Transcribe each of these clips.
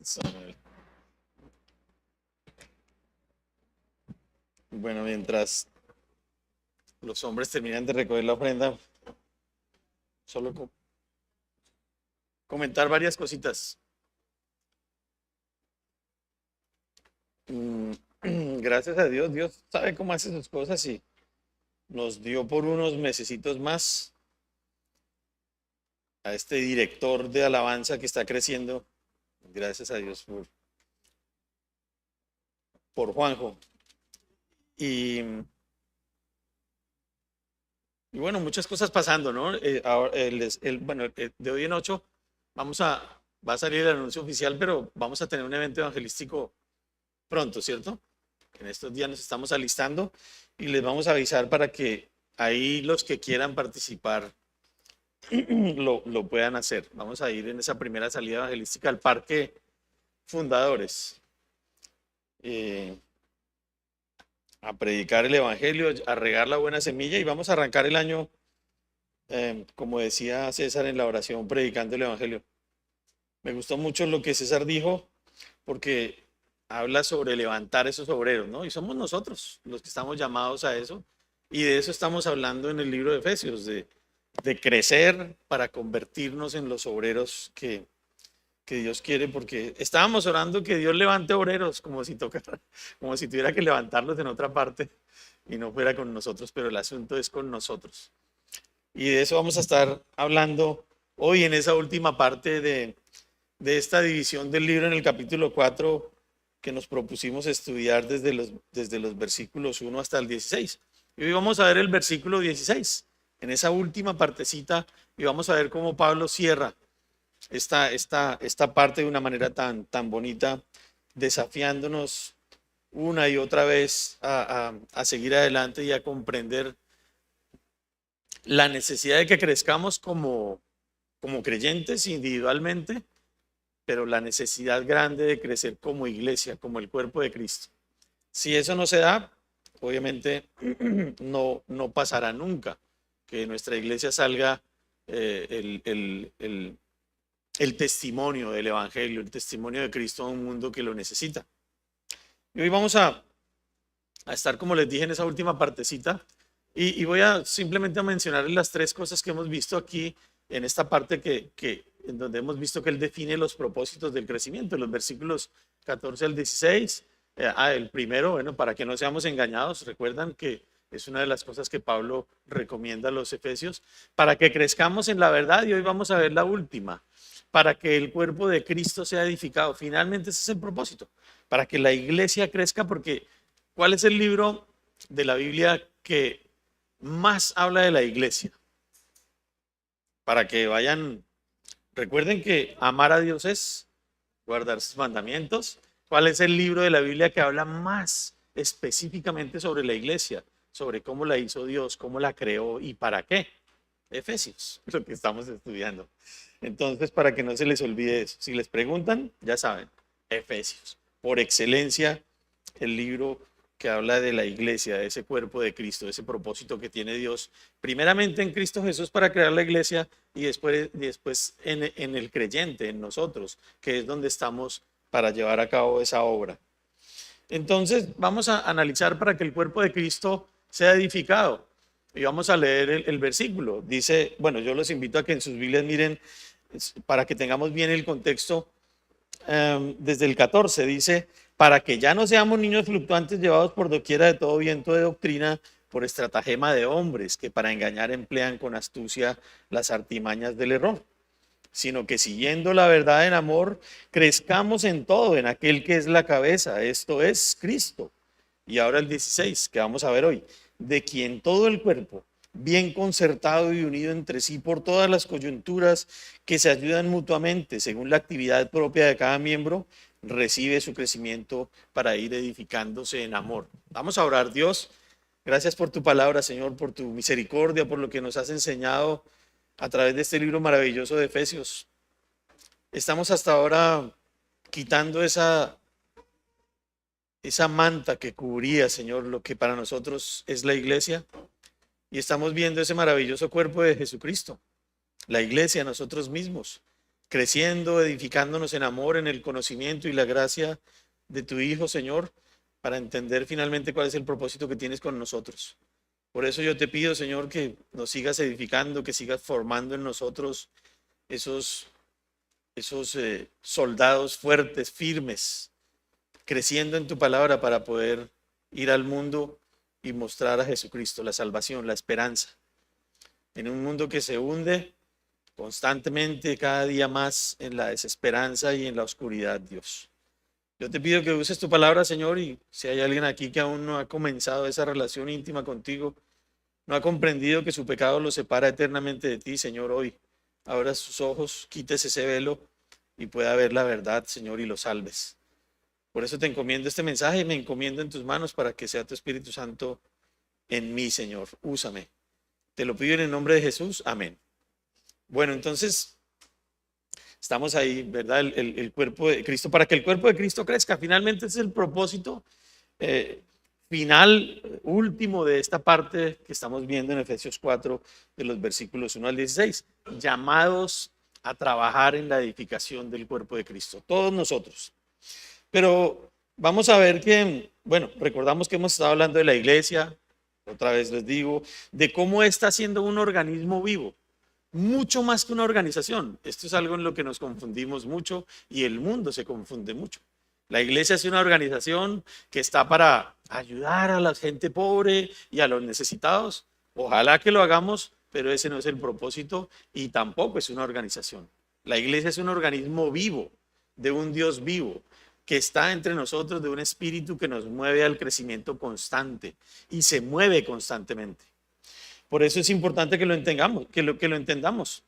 Samuel. Bueno, mientras los hombres terminan de recoger la ofrenda, solo comentar varias cositas. Mm, Gracias a Dios, Dios sabe cómo hace sus cosas y nos dio por unos mesecitos más a este director de alabanza que está creciendo. Gracias a Dios por Juanjo. Y, y bueno, muchas cosas pasando, ¿no? Ahora, bueno, de hoy en 8 va a salir el anuncio oficial, pero vamos a tener un evento evangelístico pronto, ¿cierto? En estos días nos estamos alistando y les vamos a avisar para que ahí los que quieran participar lo puedan hacer. Vamos a ir en esa primera salida evangelística al Parque Fundadores, eh, a predicar el Evangelio, a regar la buena semilla y vamos a arrancar el año, como decía César en la oración, predicando el Evangelio. Me gustó mucho lo que César dijo porque habla sobre levantar esos obreros, ¿no? Y somos nosotros los que estamos llamados a eso. Y de eso estamos hablando en el libro de Efesios, de crecer para convertirnos en los obreros que Dios quiere, porque estábamos orando que Dios levante obreros, como si tocara, como si tuviera que levantarlos en otra parte y no fuera con nosotros, pero el asunto es con nosotros. Y de eso vamos a estar hablando hoy en esa última parte de esta división del libro en el capítulo 4 que nos propusimos estudiar desde los versículos 1 hasta el 16. Y hoy vamos a ver el versículo 16, en esa última partecita, y vamos a ver cómo Pablo cierra esta parte de una manera tan bonita, desafiándonos una y otra vez a seguir adelante y a comprender la necesidad de que crezcamos como creyentes individualmente, pero la necesidad grande de crecer como iglesia, como el cuerpo de Cristo. Si eso no se da, obviamente no pasará nunca que de nuestra iglesia salga el testimonio del Evangelio, el testimonio de Cristo a un mundo que lo necesita. Y hoy vamos a estar, como les dije, en esa última partecita y voy a simplemente a mencionarles las tres cosas que hemos visto aquí en esta parte en donde hemos visto que él define los propósitos del crecimiento, en los versículos 14 al 16. El primero, bueno, para que no seamos engañados, recuerdan que es una de las cosas que Pablo recomienda a los efesios, para que crezcamos en la verdad, y hoy vamos a ver la última, para que el cuerpo de Cristo sea edificado. Finalmente ese es el propósito, para que la iglesia crezca, porque ¿cuál es el libro de la Biblia que más habla de la iglesia? Para que vayan, recuerden que amar a Dios es guardar sus mandamientos. ¿Cuál es el libro de la Biblia que habla más específicamente sobre la iglesia? Sobre cómo la hizo Dios, cómo la creó y para qué. Efesios, lo que estamos estudiando. Entonces, para que no se les olvide eso, si les preguntan, ya saben, Efesios, por excelencia, el libro que habla de la iglesia, de ese cuerpo de Cristo, de ese propósito que tiene Dios, primeramente en Cristo Jesús para crear la iglesia y después en el creyente, en nosotros, que es donde estamos para llevar a cabo esa obra. Entonces, vamos a analizar para que el cuerpo de Cristo sea edificado. Y vamos a leer el versículo. Dice, bueno, yo los invito a que en sus Biblias miren, para que tengamos bien el contexto, desde el 14, dice, para que ya no seamos niños fluctuantes llevados por doquiera de todo viento de doctrina, por estratagema de hombres que para engañar emplean con astucia las artimañas del error, sino que siguiendo la verdad en amor, crezcamos en todo, en aquel que es la cabeza, esto es Cristo. Y ahora el 16, que vamos a ver hoy, de quien todo el cuerpo, bien concertado y unido entre sí por todas las coyunturas que se ayudan mutuamente según la actividad propia de cada miembro, recibe su crecimiento para ir edificándose en amor. Vamos a orar. Dios, gracias por tu palabra, Señor, por tu misericordia, por lo que nos has enseñado a través de este libro maravilloso de Efesios. Estamos hasta ahora quitando esa manta que cubría, Señor, lo que para nosotros es la iglesia, y estamos viendo ese maravilloso cuerpo de Jesucristo, la iglesia, nosotros mismos, creciendo, edificándonos en amor, en el conocimiento y la gracia de tu Hijo, Señor, para entender finalmente cuál es el propósito que tienes con nosotros. Por eso yo te pido, Señor, que nos sigas edificando, que sigas formando en nosotros esos, esos soldados fuertes, firmes, creciendo en tu palabra para poder ir al mundo y mostrar a Jesucristo la salvación, la esperanza. En un mundo que se hunde constantemente, cada día más en la desesperanza y en la oscuridad, Dios. Yo te pido que uses tu palabra, Señor, y si hay alguien aquí que aún no ha comenzado esa relación íntima contigo, no ha comprendido que su pecado lo separa eternamente de ti, Señor, hoy abra sus ojos, quites ese velo y pueda ver la verdad, Señor, y lo salves. Por eso te encomiendo este mensaje y me encomiendo en tus manos para que sea tu Espíritu Santo en mí, Señor. Úsame. Te lo pido en el nombre de Jesús. Amén. Bueno, entonces estamos ahí, ¿verdad? El cuerpo de Cristo, para que el cuerpo de Cristo crezca. Finalmente ese es el propósito final, último de esta parte que estamos viendo en Efesios 4, de los versículos 1 al 16. Llamados a trabajar en la edificación del cuerpo de Cristo. Todos nosotros. Pero vamos a ver que, bueno, recordamos que hemos estado hablando de la iglesia, otra vez les digo, de cómo está siendo un organismo vivo, mucho más que una organización. Esto es algo en lo que nos confundimos mucho y el mundo se confunde mucho. La iglesia es una organización que está para ayudar a la gente pobre y a los necesitados. Ojalá que lo hagamos, pero ese no es el propósito y tampoco es una organización. La iglesia es un organismo vivo, de un Dios vivo, que está entre nosotros, de un espíritu que nos mueve al crecimiento constante y se mueve constantemente. Por eso es importante que lo entendamos, que lo entendamos.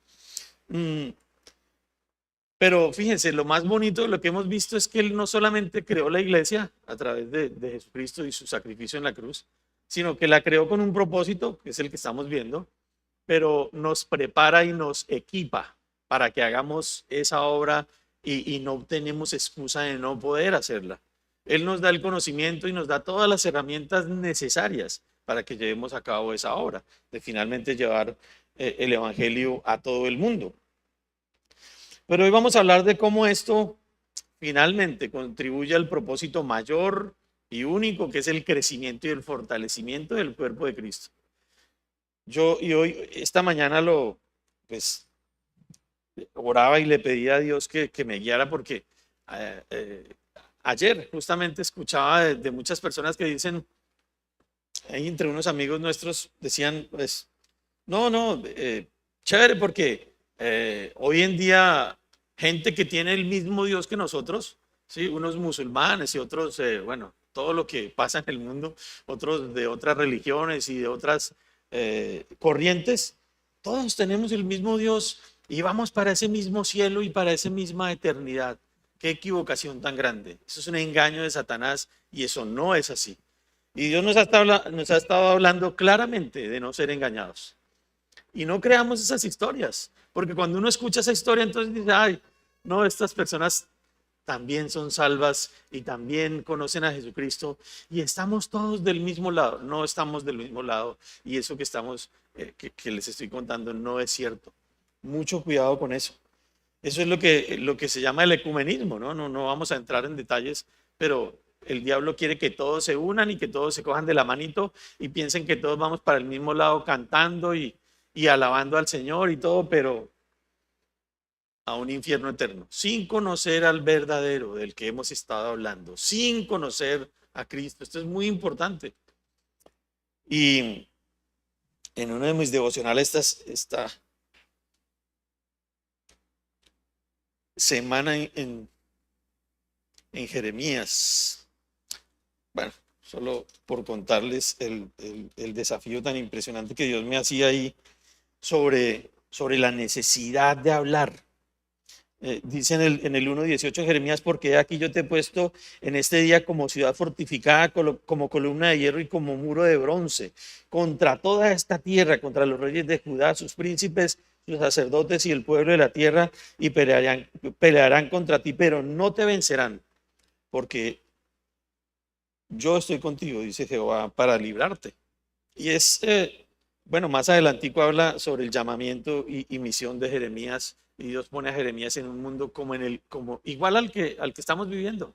Pero fíjense, lo más bonito de lo que hemos visto es que Él no solamente creó la iglesia a través de Jesucristo y su sacrificio en la cruz, sino que la creó con un propósito, que es el que estamos viendo, pero nos prepara y nos equipa para que hagamos esa obra y no tenemos excusa de no poder hacerla. Él nos da el conocimiento y nos da todas las herramientas necesarias para que llevemos a cabo esa obra, de finalmente llevar el Evangelio a todo el mundo. Pero hoy vamos a hablar de cómo esto finalmente contribuye al propósito mayor y único, que es el crecimiento y el fortalecimiento del cuerpo de Cristo. Esta mañana pues, oraba y le pedía a Dios que me guiara porque ayer justamente escuchaba de muchas personas que dicen, ahí entre unos amigos nuestros decían, pues, no, chévere porque hoy en día gente que tiene el mismo Dios que nosotros, ¿sí? Unos musulmanes y otros, bueno, todo lo que pasa en el mundo, otros de otras religiones y de otras corrientes, todos tenemos el mismo Dios y vamos para ese mismo cielo y para esa misma eternidad. Qué equivocación tan grande. Eso es un engaño de Satanás y eso no es así. Y Dios nos ha estado hablando claramente de no ser engañados. Y no creamos esas historias, porque cuando uno escucha esa historia, entonces dice, ay, no, estas personas también son salvas y también conocen a Jesucristo y estamos todos del mismo lado. No estamos del mismo lado y eso que estamos, que les estoy contando no es cierto. Mucho cuidado con eso. Eso es lo que se llama el ecumenismo, ¿no? No vamos a entrar en detalles, pero el diablo quiere que todos se unan y que todos se cojan de la manito y piensen que todos vamos para el mismo lado cantando y alabando al Señor y todo, pero a un infierno eterno, sin conocer al verdadero del que hemos estado hablando, sin conocer a Cristo. Esto es muy importante. Y en uno de mis devocionales esta semana en Jeremías, bueno, solo por contarles el desafío tan impresionante que Dios me hacía ahí sobre la necesidad de hablar. Dice en el 1:18 de Jeremías, porque aquí yo te he puesto en este día como ciudad fortificada, como columna de hierro y como muro de bronce, contra toda esta tierra, contra los reyes de Judá, sus príncipes, sus sacerdotes y el pueblo de la tierra, y pelearán contra ti, pero no te vencerán, porque yo estoy contigo, dice Jehová, para librarte. Y bueno, más adelantico habla sobre el llamamiento y misión de Jeremías Y Dios pone a Jeremías en un mundo como igual al que estamos viviendo.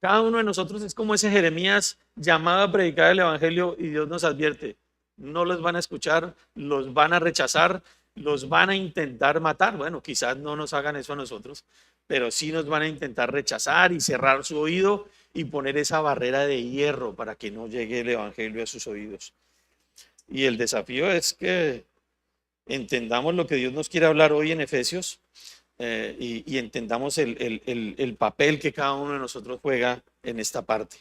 Cada uno de nosotros es como ese Jeremías llamado a predicar el evangelio, y Dios nos advierte: no los van a escuchar, los van a rechazar, los van a intentar matar. Bueno, quizás no nos hagan eso a nosotros, pero sí nos van a intentar rechazar y cerrar su oído y poner esa barrera de hierro para que no llegue el evangelio a sus oídos. Y el desafío es que entendamos lo que Dios nos quiere hablar hoy en Efesios, y entendamos el papel que cada uno de nosotros juega en esta parte.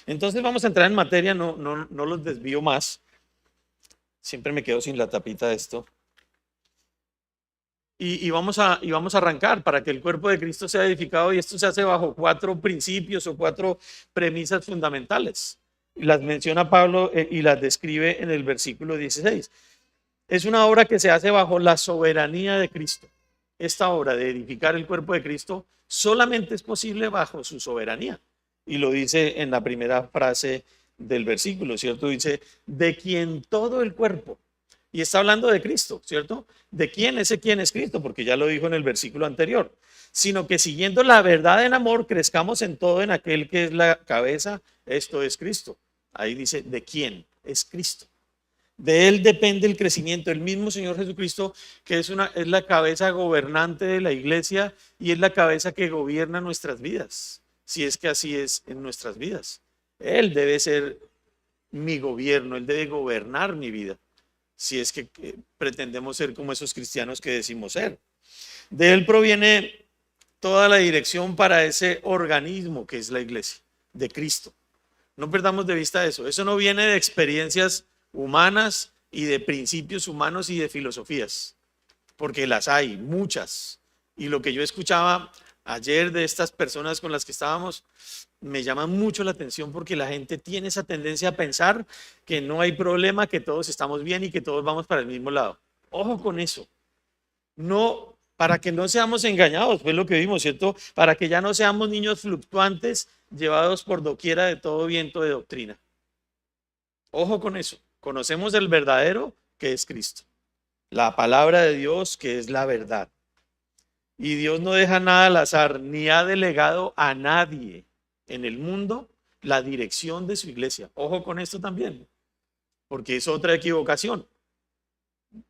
Entonces vamos a entrar en materia, no los desvío más. Siempre me quedo sin la tapita de esto. Y vamos a arrancar para que el cuerpo de Cristo sea edificado, y esto se hace bajo 4 principios o 4 premisas fundamentales. Las menciona Pablo y las describe en el versículo 16. Es una obra que se hace bajo la soberanía de Cristo. Esta obra de edificar el cuerpo de Cristo solamente es posible bajo su soberanía. Y lo dice en la primera frase del versículo, ¿cierto? Dice: de quien todo el cuerpo. Y está hablando de Cristo, ¿cierto? ¿De quién? Ese quién es Cristo, porque ya lo dijo en el versículo anterior. Sino que siguiendo la verdad en amor, crezcamos en todo en aquel que es la cabeza, esto es Cristo. Ahí dice: ¿de quién? Es Cristo. De Él depende el crecimiento. El mismo Señor Jesucristo, que es la cabeza gobernante de la iglesia, y es la cabeza que gobierna nuestras vidas, si es que así es en nuestras vidas. Él debe ser mi gobierno, Él debe gobernar mi vida, si es que pretendemos ser como esos cristianos que decimos ser. De Él proviene toda la dirección para ese organismo que es la iglesia, de Cristo. No perdamos de vista eso. Eso no viene de experiencias humanas y de principios humanos y de filosofías, porque las hay muchas. Y lo que yo escuchaba ayer de estas personas con las que estábamos me llama mucho la atención, porque la gente tiene esa tendencia a pensar que no hay problema, que todos estamos bien y que todos vamos para el mismo lado. Ojo con eso. No, para que no seamos engañados, fue lo que vimos, ¿cierto? Para que ya no seamos niños fluctuantes llevados por doquiera de todo viento de doctrina. Ojo con eso. Conocemos el verdadero, que es Cristo. La palabra de Dios, que es la verdad. Y Dios no deja nada al azar, ni ha delegado a nadie en el mundo la dirección de su iglesia. Ojo con esto también, porque es otra equivocación.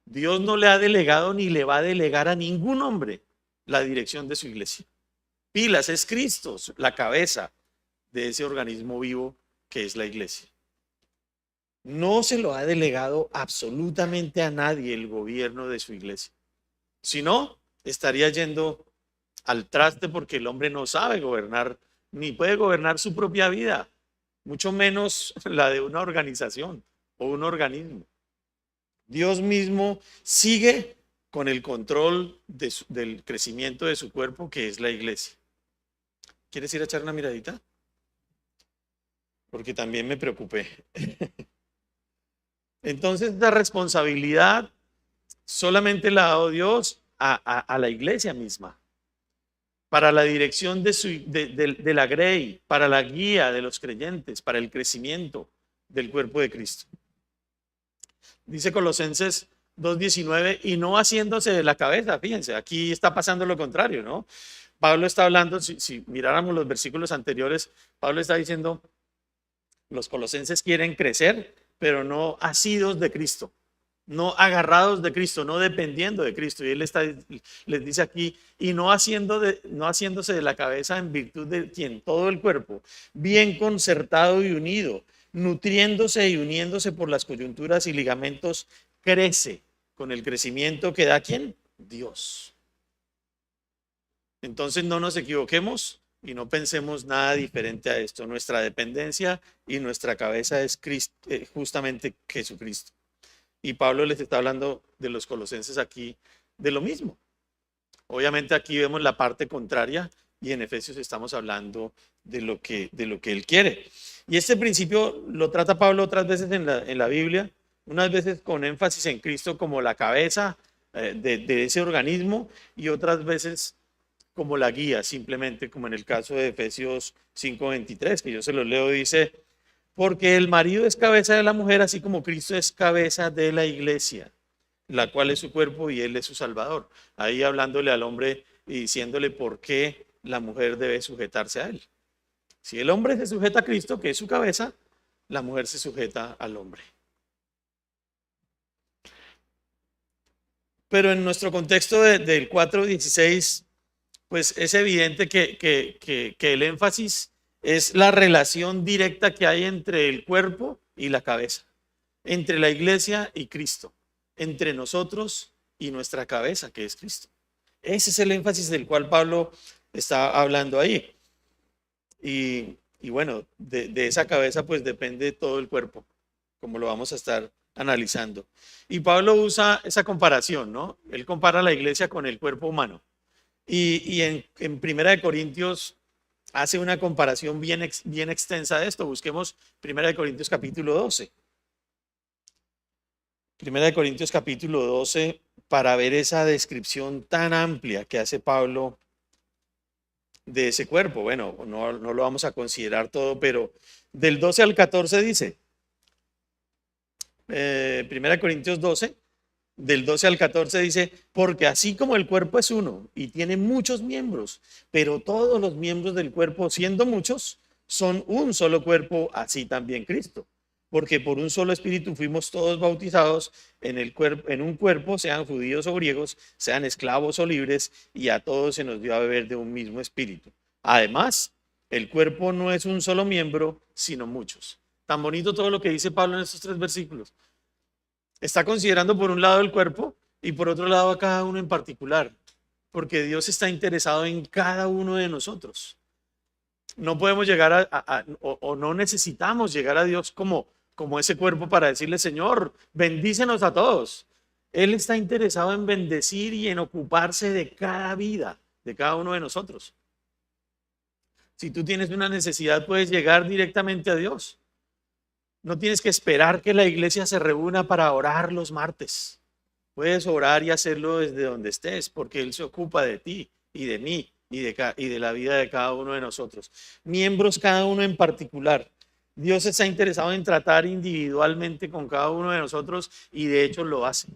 Dios no le ha delegado ni le va a delegar a ningún hombre la dirección de su iglesia. Pilas, es Cristo la cabeza de ese organismo vivo que es la iglesia. No se lo ha delegado absolutamente a nadie el gobierno de su iglesia. Si no, estaría yendo al traste, porque el hombre no sabe gobernar, ni puede gobernar su propia vida, mucho menos la de una organización o un organismo. Dios mismo sigue con el control del crecimiento de su cuerpo, que es la iglesia. ¿Quieres ir a echar una miradita? Porque también me preocupé. Entonces, la responsabilidad solamente la ha dado Dios a la iglesia misma, para la dirección de la grey, para la guía de los creyentes, para el crecimiento del cuerpo de Cristo. Dice Colosenses 2:19, y no haciéndose de la cabeza. Fíjense, aquí está pasando lo contrario, ¿no? Pablo está hablando, si miráramos los versículos anteriores, Pablo está diciendo: los colosenses quieren crecer, pero no asidos de Cristo, no agarrados de Cristo, no dependiendo de Cristo. Y él les dice aquí: y no haciéndose de la cabeza, en virtud de quien todo el cuerpo, bien concertado y unido, nutriéndose y uniéndose por las coyunturas y ligamentos, crece con el crecimiento que da ¿quién? Dios. Entonces no nos equivoquemos y no pensemos nada diferente a esto. Nuestra dependencia y nuestra cabeza es justamente Jesucristo. Y Pablo les está hablando de los colosenses aquí de lo mismo. Obviamente aquí vemos la parte contraria, y en Efesios estamos hablando de lo que él quiere. Y este principio lo trata Pablo otras veces en la Biblia, unas veces con énfasis en Cristo como la cabeza de ese organismo, y otras veces como la guía, simplemente, como en el caso de Efesios 5:23, que yo se lo leo. Dice: porque el marido es cabeza de la mujer, así como Cristo es cabeza de la iglesia, la cual es su cuerpo y él es su salvador. Ahí hablándole al hombre y diciéndole por qué la mujer debe sujetarse a él. Si el hombre se sujeta a Cristo, que es su cabeza, la mujer se sujeta al hombre. Pero en nuestro contexto del 4:16, pues es evidente que el énfasis es la relación directa que hay entre el cuerpo y la cabeza, entre la iglesia y Cristo, entre nosotros y nuestra cabeza, que es Cristo. Ese es el énfasis del cual Pablo está hablando ahí. Y bueno, de esa cabeza pues depende todo el cuerpo, como lo vamos a estar analizando. Y Pablo usa esa comparación, ¿no? Él compara la iglesia con el cuerpo humano. Y en Primera de Corintios hace una comparación bien extensa de esto. Busquemos Primera de Corintios capítulo 12. Primera de Corintios capítulo 12 para ver esa descripción tan amplia que hace Pablo de ese cuerpo. Bueno, no lo vamos a considerar todo, pero del 12 al 14 dice, Primera de Corintios 12, del 12 al 14 dice, porque así como el cuerpo es uno y tiene muchos miembros, pero todos los miembros del cuerpo, siendo muchos, son un solo cuerpo, así también Cristo. Porque por un solo espíritu fuimos todos bautizados en un cuerpo, sean judíos o griegos, sean esclavos o libres, y a todos se nos dio a beber de un mismo espíritu. Además, el cuerpo no es un solo miembro, sino muchos. Tan bonito todo lo que dice Pablo en estos 3 versículos. Está considerando por un lado el cuerpo y por otro lado a cada uno en particular, porque Dios está interesado en cada uno de nosotros. No podemos llegar o no necesitamos llegar a Dios como ese cuerpo para decirle, Señor, bendícenos a todos. Él está interesado en bendecir y en ocuparse de cada vida, de cada uno de nosotros. Si tú tienes una necesidad, puedes llegar directamente a Dios. No tienes que esperar que la iglesia se reúna para orar los martes. Puedes orar y hacerlo desde donde estés, porque Él se ocupa de ti y de mí y de la vida de cada uno de nosotros. Miembros cada uno en particular. Dios está interesado en tratar individualmente con cada uno de nosotros y de hecho lo hace.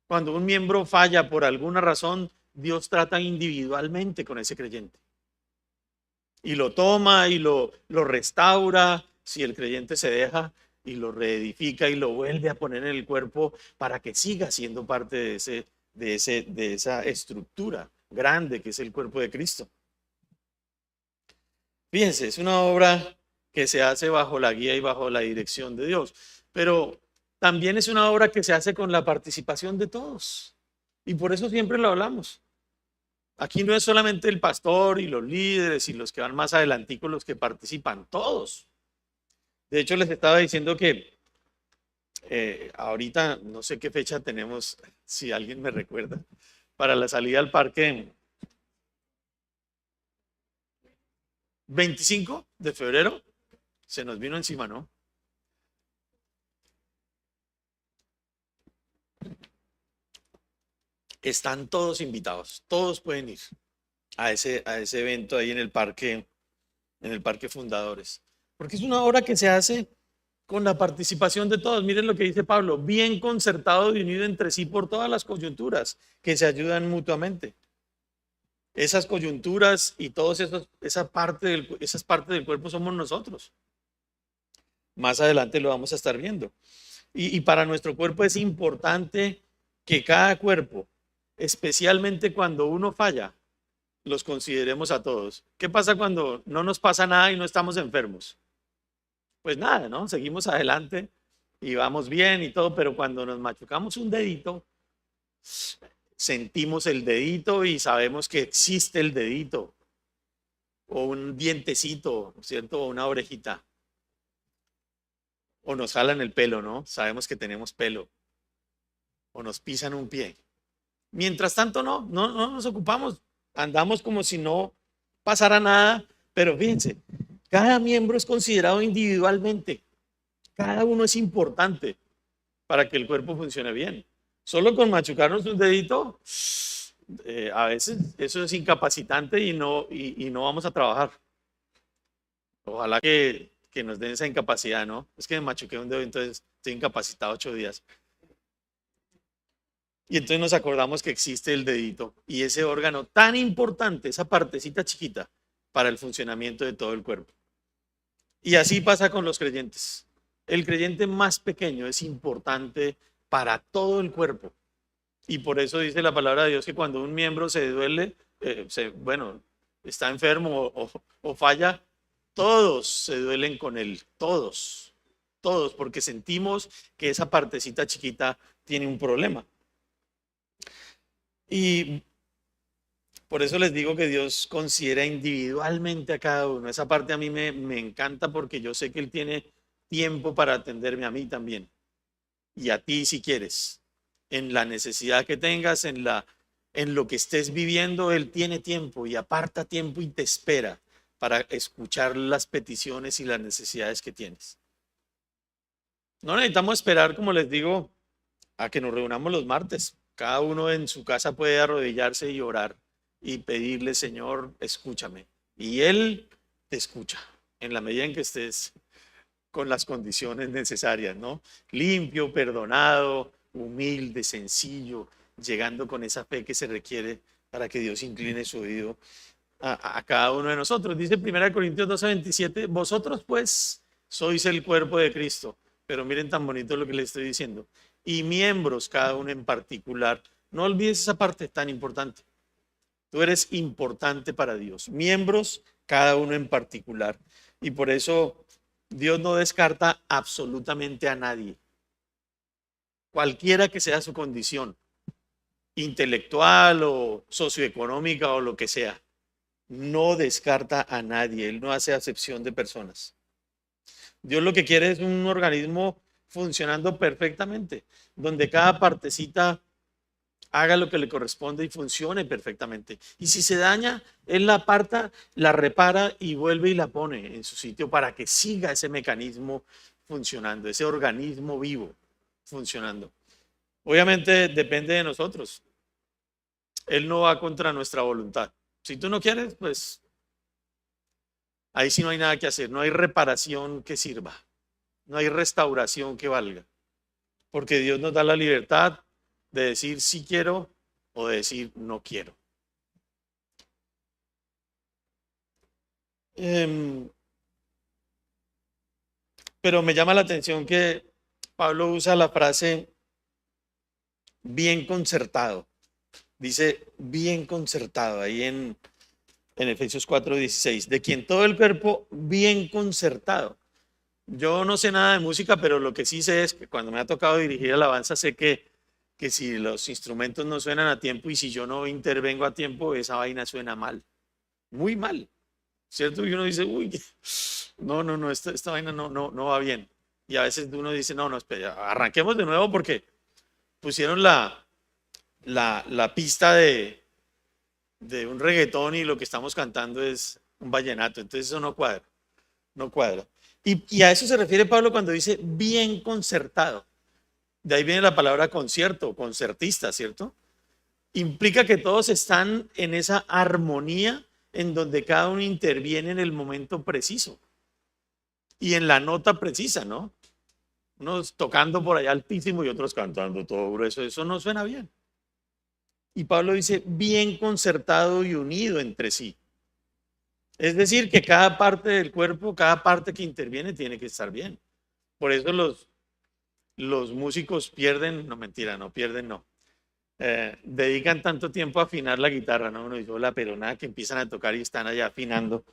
Cuando un miembro falla por alguna razón, Dios trata individualmente con ese creyente. Y lo toma y lo restaura si el creyente se deja y lo reedifica y lo vuelve a poner en el cuerpo para que siga siendo parte de esa estructura grande que es el cuerpo de Cristo. Fíjense, es una obra que se hace bajo la guía y bajo la dirección de Dios, pero también es una obra que se hace con la participación de todos. Y por eso siempre lo hablamos. Aquí no es solamente el pastor y los líderes y los que van más adelanticos los que participan, todos. De hecho, les estaba diciendo que ahorita no sé qué fecha tenemos, si alguien me recuerda, para la salida al parque. 25 de febrero, se nos vino encima, ¿no? Están todos invitados, todos pueden ir a ese evento ahí en el Parque Fundadores, porque es una obra que se hace con la participación de todos. Miren lo que dice Pablo, bien concertado y unido entre sí por todas las coyunturas que se ayudan mutuamente. Esas coyunturas y esas partes del cuerpo somos nosotros. Más adelante lo vamos a estar viendo. Y para nuestro cuerpo es importante que cada cuerpo, especialmente cuando uno falla, los consideremos a todos. ¿Qué pasa cuando no nos pasa nada y no estamos enfermos? Pues nada, ¿no? Seguimos adelante y vamos bien y todo, pero cuando nos machucamos un dedito, sentimos el dedito y sabemos que existe el dedito, o un dientecito, ¿cierto? O una orejita. O nos jalan el pelo, ¿no? Sabemos que tenemos pelo. O nos pisan un pie. Mientras tanto, no nos ocupamos. Andamos como si no pasara nada, pero fíjense, cada miembro es considerado individualmente. Cada uno es importante para que el cuerpo funcione bien. Solo con machucarnos un dedito, a veces eso es incapacitante y no vamos a trabajar. Ojalá que nos den esa incapacidad, ¿no? Es que me machuqué un dedo, entonces estoy incapacitado 8 días. Y entonces nos acordamos que existe el dedito y ese órgano tan importante, esa partecita chiquita para el funcionamiento de todo el cuerpo. Y así pasa con los creyentes. El creyente más pequeño es importante para todo el cuerpo. Y por eso dice la palabra de Dios que cuando un miembro se duele, bueno, está enfermo o falla, todos se duelen con él, todos, porque sentimos que esa partecita chiquita tiene un problema. Y por eso les digo que Dios considera individualmente a cada uno. Esa parte a mí me encanta porque yo sé que Él tiene tiempo para atenderme a mí también. Y a ti si quieres. En la necesidad que tengas, en lo que estés viviendo, Él tiene tiempo y aparta tiempo y te espera para escuchar las peticiones y las necesidades que tienes. No necesitamos esperar, como les digo, a que nos reunamos los martes. Cada uno en su casa puede arrodillarse y orar y pedirle, Señor, escúchame. Y Él te escucha en la medida en que estés con las condiciones necesarias, ¿no? Limpio, perdonado, humilde, sencillo, llegando con esa fe que se requiere para que Dios incline su oído a cada uno de nosotros. Dice 1 Corintios 12:27, vosotros pues sois el cuerpo de Cristo. Pero miren tan bonito lo que le estoy diciendo. Y miembros, cada uno en particular. No olvides esa parte tan importante. Tú eres importante para Dios. Miembros, cada uno en particular. Y por eso Dios no descarta absolutamente a nadie. Cualquiera que sea su condición, intelectual o socioeconómica o lo que sea. No descarta a nadie. Él no hace acepción de personas. Dios lo que quiere es un organismo funcionando perfectamente, donde cada partecita haga lo que le corresponde y funcione perfectamente. Y si se daña, Él la aparta, la repara y vuelve y la pone en su sitio para que siga ese mecanismo funcionando, ese organismo vivo funcionando. Obviamente depende de nosotros. Él no va contra nuestra voluntad. Si tú no quieres, pues ahí sí no hay nada que hacer, no hay reparación que sirva, no hay restauración que valga, porque Dios nos da la libertad de decir sí quiero o de decir no quiero. Pero me llama la atención que Pablo usa la frase bien concertado. Dice bien concertado ahí en Efesios 4:16, de quien todo el cuerpo bien concertado. Yo no sé nada de música, pero lo que sí sé es que cuando me ha tocado dirigir alabanza, sé que si los instrumentos no suenan a tiempo y si yo no intervengo a tiempo, esa vaina suena mal, muy mal, ¿cierto? Y uno dice, uy, no, esta vaina no va bien. Y a veces uno dice, no, espera, arranquemos de nuevo porque pusieron la pista de un reggaetón y lo que estamos cantando es un vallenato, entonces eso no cuadra, no cuadra. Y a eso se refiere Pablo cuando dice bien concertado. De ahí viene la palabra concierto, concertista, ¿cierto? Implica que todos están en esa armonía en donde cada uno interviene en el momento preciso y en la nota precisa, ¿no? Unos tocando por allá altísimo y otros cantando todo grueso. Eso no suena bien. Y Pablo dice bien concertado y unido entre sí. Es decir, que cada parte del cuerpo, cada parte que interviene tiene que estar bien. Por eso los músicos pierden, no mentira, no pierden, no. Dedican tanto tiempo a afinar la guitarra, ¿no? Uno dice, hola, pero nada, que empiezan a tocar y están allá afinando.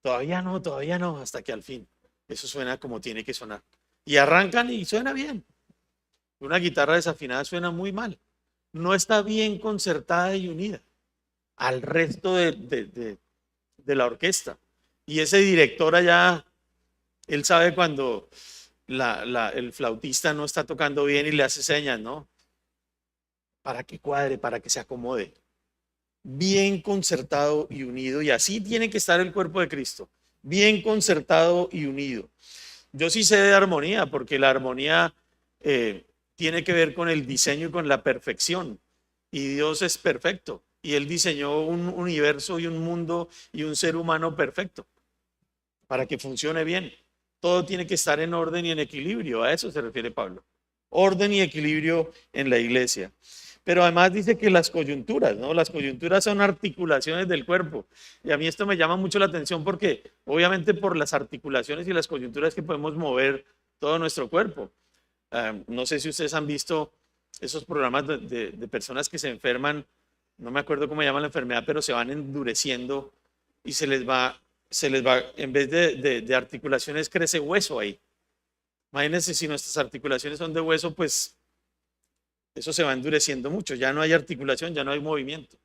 Todavía no, hasta que al fin. Eso suena como tiene que sonar. Y arrancan y suena bien. Una guitarra desafinada suena muy mal. No está bien concertada y unida al resto de la orquesta. Y ese director allá, él sabe cuando el flautista no está tocando bien y le hace señas, ¿no? Para que cuadre, para que se acomode. Bien concertado y unido. Y así tiene que estar el cuerpo de Cristo. Bien concertado y unido. Yo sí sé de armonía, porque la armonía tiene que ver con el diseño y con la perfección. Y Dios es perfecto. Y Él diseñó un universo y un mundo y un ser humano perfecto para que funcione bien. Todo tiene que estar en orden y en equilibrio. A eso se refiere Pablo. Orden y equilibrio en la iglesia. Pero además dice que las coyunturas, ¿no? Las coyunturas son articulaciones del cuerpo. Y a mí esto me llama mucho la atención porque obviamente por las articulaciones y las coyunturas que podemos mover todo nuestro cuerpo. No sé si ustedes han visto esos programas de personas que se enferman, no me acuerdo cómo llaman la enfermedad, pero se van endureciendo y se les va, en vez de articulaciones crece hueso ahí. Imagínense si nuestras articulaciones son de hueso, pues eso se va endureciendo mucho, ya no hay articulación, ya no hay movimiento.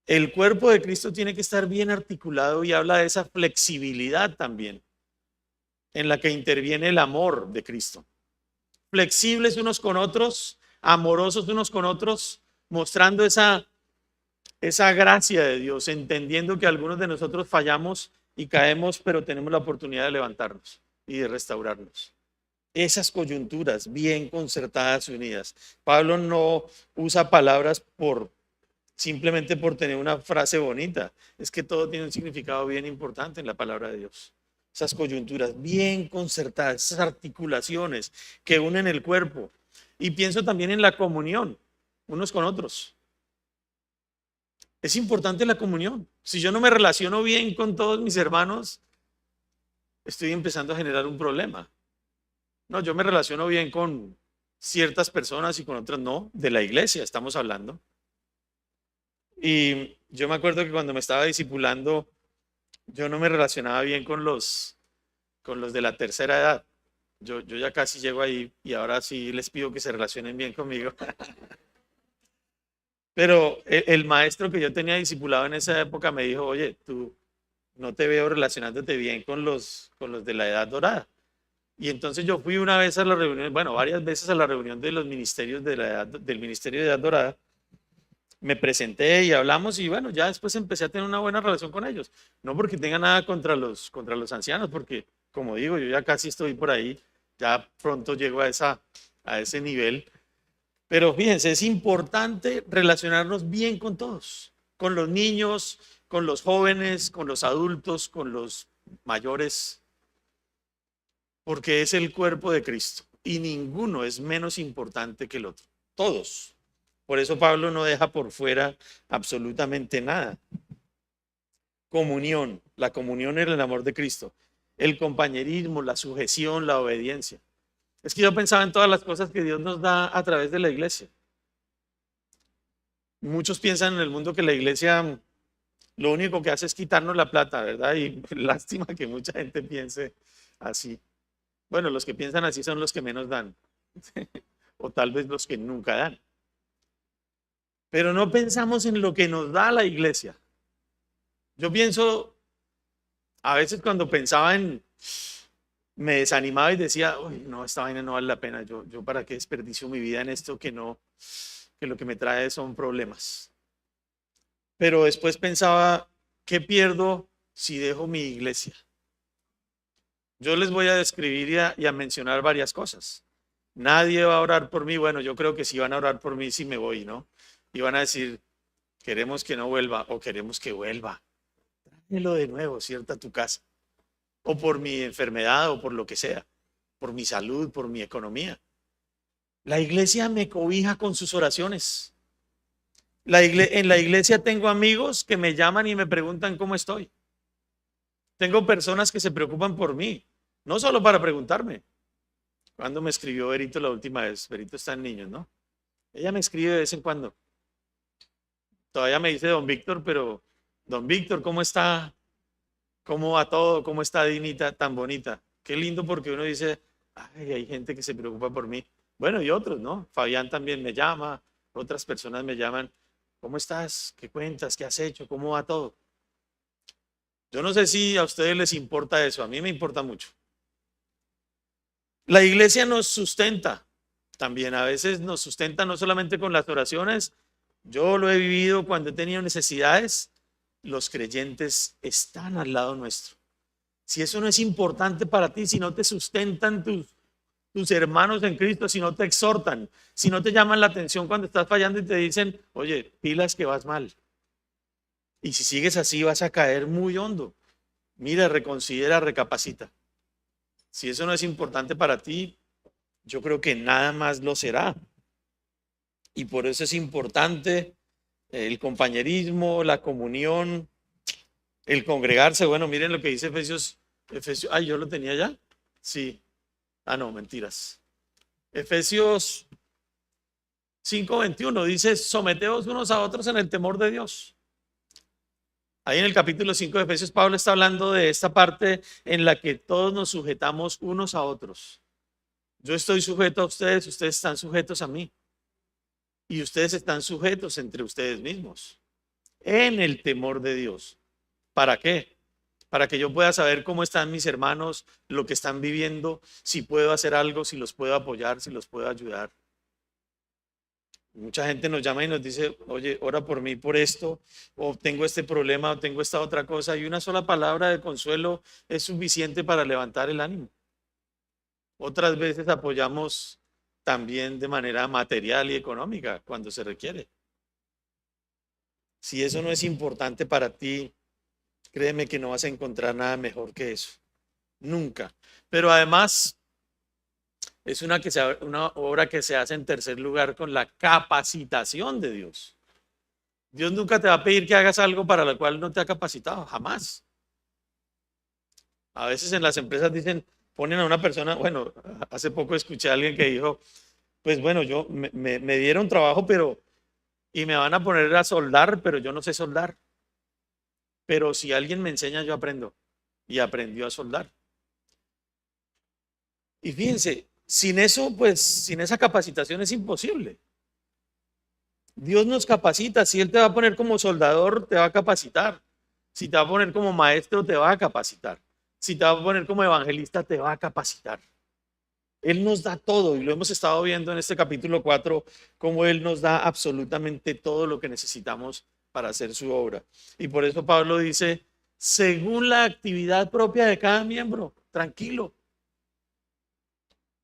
El cuerpo de Cristo tiene que estar bien articulado y habla de esa flexibilidad también, en la que interviene el amor de Cristo. Flexibles unos con otros, amorosos unos con otros, mostrando esa gracia de Dios, entendiendo que algunos de nosotros fallamos y caemos, pero tenemos la oportunidad de levantarnos y de restaurarnos. Esas coyunturas bien concertadas y unidas. Pablo no usa palabras simplemente por tener una frase bonita. Es que todo tiene un significado bien importante en la palabra de Dios. Esas coyunturas bien concertadas, esas articulaciones que unen el cuerpo. Y pienso también en la comunión, unos con otros. Es importante la comunión. Si yo no me relaciono bien con todos mis hermanos, estoy empezando a generar un problema. No, yo me relaciono bien con ciertas personas y con otras no, de la iglesia estamos hablando. Y yo me acuerdo que cuando me estaba discipulando, yo no me relacionaba bien con los de la tercera edad. Yo ya casi llego ahí y ahora sí les pido que se relacionen bien conmigo. Pero el maestro que yo tenía discipulado en esa época me dijo, oye, tú no te veo relacionándote bien con los de la edad dorada. Y entonces yo fui una vez a la reunión, bueno, varias veces a la reunión de los ministerios del Ministerio de Edad Dorada. Me presenté y hablamos y bueno, ya después empecé a tener una buena relación con ellos. No porque tenga nada contra los ancianos, porque como digo, yo ya casi estoy por ahí, ya pronto llego a ese nivel. Pero fíjense, es importante relacionarnos bien con todos, con los niños, con los jóvenes, con los adultos, con los mayores, porque es el cuerpo de Cristo y ninguno es menos importante que el otro. Todos. Por eso Pablo no deja por fuera absolutamente nada. Comunión, la comunión en el amor de Cristo, el compañerismo, la sujeción, la obediencia. Es que yo pensaba en todas las cosas que Dios nos da a través de la iglesia. Muchos piensan en el mundo que la iglesia lo único que hace es quitarnos la plata, ¿verdad? Y lástima que mucha gente piense así. Bueno, los que piensan así son los que menos dan, o tal vez los que nunca dan. Pero no pensamos en lo que nos da la iglesia. Yo pienso, a veces cuando pensaba me desanimaba y decía, uy, no, esta vaina no vale la pena, yo para qué desperdicio mi vida en esto que lo que me trae son problemas. Pero después pensaba, ¿qué pierdo si dejo mi iglesia? Yo les voy a describir y a mencionar varias cosas. Nadie va a orar por mí. Bueno, yo creo que sí van a orar por mí si me voy, ¿no? Y van a decir, queremos que no vuelva o queremos que vuelva. Tráelo de nuevo, cierta tu casa. O por mi enfermedad o por lo que sea. Por mi salud, por mi economía. La iglesia me cobija con sus oraciones. En la iglesia tengo amigos que me llaman y me preguntan cómo estoy. Tengo personas que se preocupan por mí, no solo para preguntarme. Cuando me escribió Berito la última vez, Berito está en Niños, ¿no? Ella me escribe de vez en cuando. Todavía me dice don Víctor, pero don Víctor, ¿cómo está? ¿Cómo va todo? ¿Cómo está Dinita tan bonita? Qué lindo porque uno dice, ay, hay gente que se preocupa por mí. Bueno, y otros, ¿no? Fabián también me llama, otras personas me llaman. ¿Cómo estás? ¿Qué cuentas? ¿Qué has hecho? ¿Cómo va todo? Yo no sé si a ustedes les importa eso, a mí me importa mucho. La iglesia nos sustenta también, a veces nos sustenta no solamente con las oraciones, yo lo he vivido cuando he tenido necesidades, los creyentes están al lado nuestro. Si eso no es importante para ti, si no te sustentan tus hermanos en Cristo, si no te exhortan, si no te llaman la atención cuando estás fallando y te dicen, oye, pilas que vas mal. Y si sigues así vas a caer muy hondo. Mira, reconsidera, recapacita. Si eso no es importante para ti, yo creo que nada más lo será. Y por eso es importante el compañerismo, la comunión, el congregarse. Bueno, miren lo que dice Efesios. Ay, yo lo tenía ya. Sí. Ah, no, mentiras. Efesios 5:21 dice: someteos unos a otros en el temor de Dios. Ahí en el capítulo 5 de Efesios, Pablo está hablando de esta parte en la que todos nos sujetamos unos a otros. Yo estoy sujeto a ustedes, ustedes están sujetos a mí. Y ustedes están sujetos entre ustedes mismos, en el temor de Dios. ¿Para qué? Para que yo pueda saber cómo están mis hermanos, lo que están viviendo, si puedo hacer algo, si los puedo apoyar, si los puedo ayudar. Mucha gente nos llama y nos dice: oye, ora por mí por esto, o tengo este problema, o tengo esta otra cosa, y una sola palabra de consuelo es suficiente para levantar el ánimo. Otras veces apoyamos también de manera material y económica cuando se requiere. Si eso no es importante para ti, créeme que no vas a encontrar nada mejor que eso. Nunca. Pero además es una obra que se hace en tercer lugar con la capacitación de Dios. Dios nunca te va a pedir que hagas algo para lo cual no te ha capacitado, jamás. A veces en las empresas ponen a una persona, bueno, hace poco escuché a alguien que dijo: pues bueno, me dieron trabajo, y me van a poner a soldar, pero yo no sé soldar. Pero si alguien me enseña, yo aprendo. Y aprendió a soldar. Y fíjense, sin eso, pues, sin esa capacitación es imposible. Dios nos capacita. Si Él te va a poner como soldador, te va a capacitar. Si te va a poner como maestro, te va a capacitar. Si te va a poner como evangelista, te va a capacitar. Él nos da todo, y lo hemos estado viendo en este capítulo 4, cómo Él nos da absolutamente todo lo que necesitamos para hacer su obra. Y por eso Pablo dice: según la actividad propia de cada miembro, tranquilo.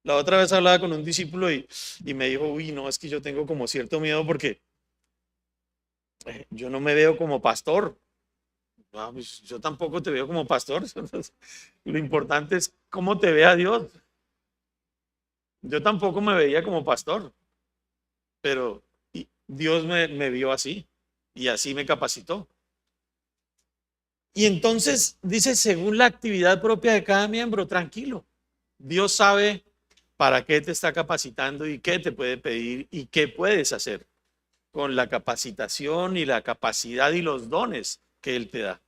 La otra vez hablaba con un discípulo y me dijo: uy, no, es que yo tengo como cierto miedo porque yo no me veo como pastor. Ah, pues yo tampoco te veo como pastor. Lo importante es cómo te vea Dios. Yo tampoco me veía como pastor, pero Dios me vio así y así me capacitó. Y entonces dice: según la actividad propia de cada miembro, tranquilo. Dios sabe para qué te está capacitando y qué te puede pedir y qué puedes hacer con la capacitación y la capacidad y los dones que Él te da.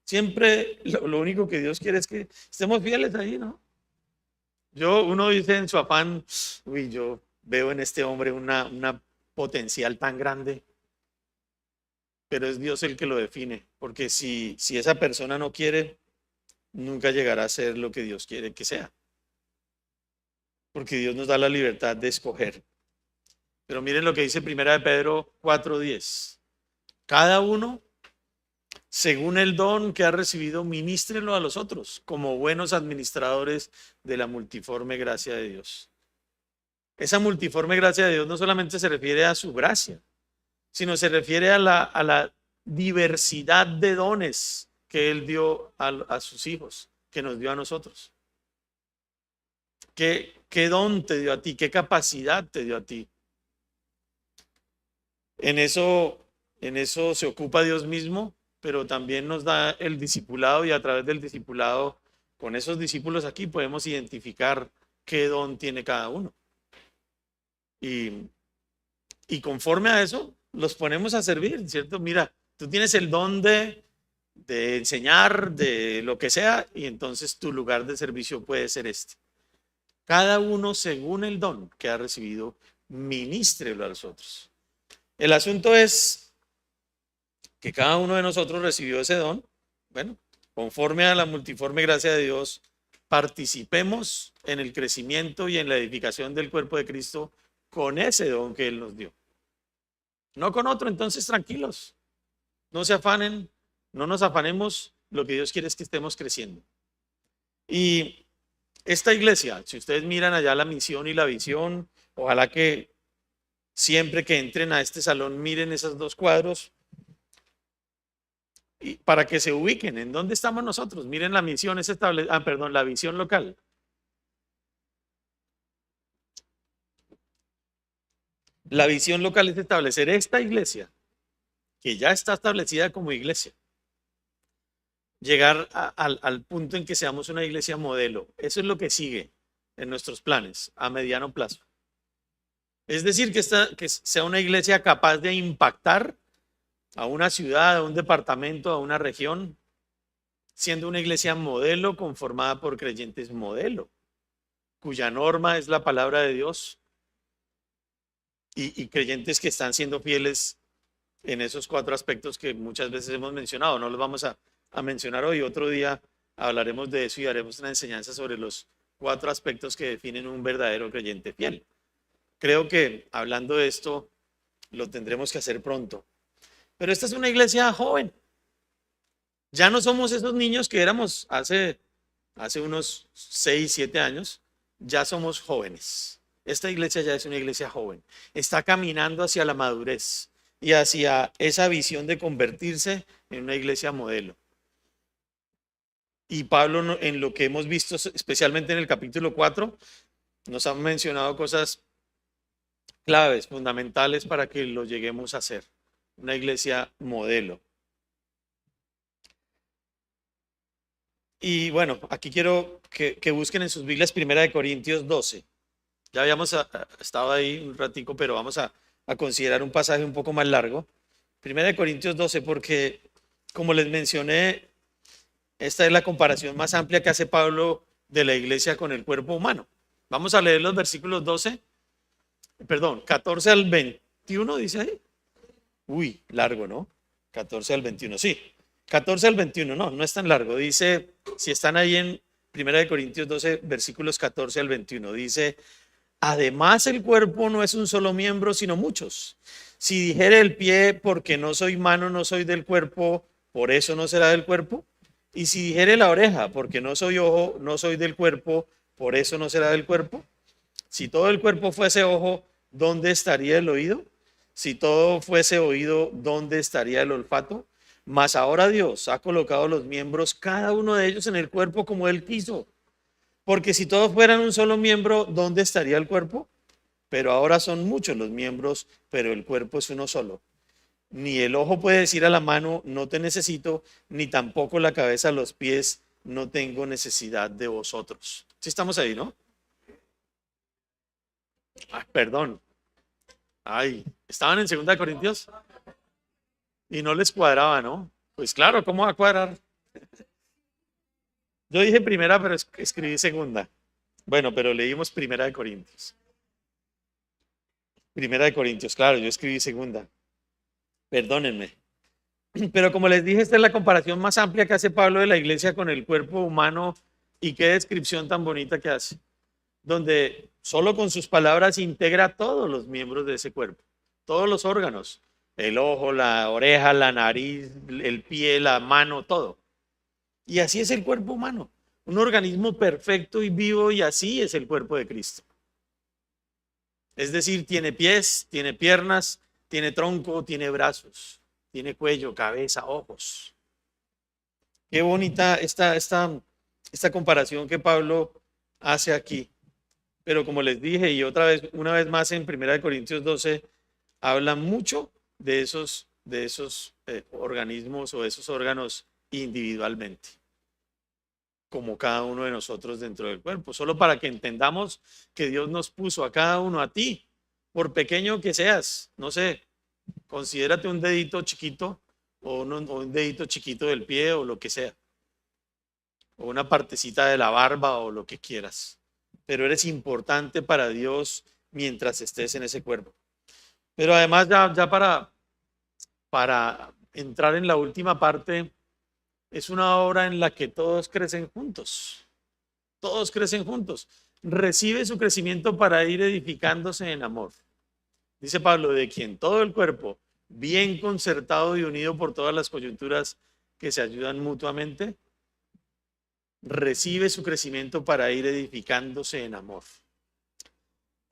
Siempre lo único que Dios quiere es que estemos fieles ahí, ¿no? Uno dice en su afán: uy, yo veo en este hombre una potencial tan grande, pero es Dios el que lo define, porque si esa persona no quiere, nunca llegará a ser lo que Dios quiere que sea, porque Dios nos da la libertad de escoger. Pero miren lo que dice 1 de Pedro 4:10: cada uno, según el don que ha recibido, ministrelo a los otros como buenos administradores de la multiforme gracia de Dios. Esa multiforme gracia de Dios no solamente se refiere a su gracia, sino se refiere a la diversidad de dones que Él dio a sus hijos, que nos dio a nosotros. ¿Qué don te dio a ti? ¿Qué capacidad te dio a ti? En eso se ocupa Dios mismo, pero también nos da el discipulado, y a través del discipulado, con esos discípulos aquí, podemos identificar qué don tiene cada uno. Y conforme a eso, los ponemos a servir, ¿cierto? Mira, tú tienes el don de enseñar, de lo que sea, y entonces tu lugar de servicio puede ser este. Cada uno, según el don que ha recibido, ministrelo a los otros. El asunto es que cada uno de nosotros recibió ese don. Bueno, conforme a la multiforme gracia de Dios, participemos en el crecimiento y en la edificación del cuerpo de Cristo con ese don que Él nos dio. No con otro. Entonces, tranquilos, no se afanen, no nos afanemos. Lo que Dios quiere es que estemos creciendo. Y esta iglesia, si ustedes miran allá la misión y la visión, ojalá que siempre que entren a este salón miren esos dos cuadros, y para que se ubiquen en dónde estamos nosotros. Miren, la misión es la visión local. La visión local es establecer esta iglesia, que ya está establecida como iglesia. Llegar al punto en que seamos una iglesia modelo. Eso es lo que sigue en nuestros planes a mediano plazo. Es decir, que sea una iglesia capaz de impactar a una ciudad, a un departamento, a una región, siendo una iglesia modelo conformada por creyentes modelo, cuya norma es la palabra de Dios y creyentes que están siendo fieles en esos 4 aspectos que muchas veces hemos mencionado. No los vamos a mencionar hoy. Otro día hablaremos de eso y haremos una enseñanza sobre los 4 aspectos que definen un verdadero creyente fiel. Creo que hablando de esto lo tendremos que hacer pronto. Pero esta es una iglesia joven. Ya no somos esos niños que éramos hace unos 6, 7 años. Ya somos jóvenes. Esta iglesia ya es una iglesia joven. Está caminando hacia la madurez y hacia esa visión de convertirse en una iglesia modelo. Y Pablo, en lo que hemos visto, especialmente en el capítulo 4, nos ha mencionado cosas claves, fundamentales para que lo lleguemos a hacer. Una iglesia modelo. Y bueno, aquí quiero que busquen en sus Biblias 1 Corintios 12. Ya habíamos estado ahí un ratico, pero vamos a considerar un pasaje un poco más largo. 1 Corintios 12, porque como les mencioné, esta es la comparación más amplia que hace Pablo de la iglesia con el cuerpo humano. Vamos a leer los versículos 14 al 21, dice ahí. Uy, largo, ¿no? 14 al 21, sí. 14 al 21, no es tan largo. Dice, si están ahí en 1 Corintios 12, versículos 14 al 21, dice: además el cuerpo no es un solo miembro, sino muchos. Si dijere el pie, porque no soy mano, no soy del cuerpo, por eso no será del cuerpo. Y si dijere la oreja, porque no soy ojo, no soy del cuerpo, por eso no será del cuerpo. Si todo el cuerpo fuese ojo, ¿dónde estaría el oído? Si todo fuese oído, ¿dónde estaría el olfato? Mas ahora Dios ha colocado los miembros, cada uno de ellos en el cuerpo como Él quiso. Porque si todos fueran un solo miembro, ¿dónde estaría el cuerpo? Pero ahora son muchos los miembros, pero el cuerpo es uno solo. Ni el ojo puede decir a la mano, no te necesito, ni tampoco la cabeza a los pies, no tengo necesidad de vosotros. Sí estamos ahí, ¿no? Perdón. Ay, estaban en 2 Corintios y no les cuadraba, ¿no? Pues claro, ¿cómo va a cuadrar? Yo dije primera, pero escribí segunda. Bueno, pero leímos 1 Corintios. 1 Corintios, claro, yo escribí segunda. Perdónenme. Pero como les dije, esta es la comparación más amplia que hace Pablo de la iglesia con el cuerpo humano, y qué descripción tan bonita que hace, donde solo con sus palabras integra a todos los miembros de ese cuerpo, todos los órganos, el ojo, la oreja, la nariz, el pie, la mano, todo. Y así es el cuerpo humano, un organismo perfecto y vivo, y así es el cuerpo de Cristo. Es decir, tiene pies, tiene piernas, tiene tronco, tiene brazos, tiene cuello, cabeza, ojos. Qué bonita esta comparación que Pablo hace aquí. Pero como les dije, y una vez más en 1 Corintios 12, habla mucho de esos organismos o esos órganos individualmente, como cada uno de nosotros dentro del cuerpo, solo para que entendamos que Dios nos puso a cada uno, a ti, por pequeño que seas, no sé, considérate un dedito chiquito o un dedito chiquito del pie o lo que sea, o una partecita de la barba o lo que quieras, pero eres importante para Dios mientras estés en ese cuerpo. Pero además, ya para entrar en la última parte, es una obra en la que todos crecen juntos. Todos crecen juntos. Recibe su crecimiento para ir edificándose en amor. Dice Pablo, de quien todo el cuerpo, bien concertado y unido por todas las coyunturas que se ayudan mutuamente, recibe su crecimiento para ir edificándose en amor.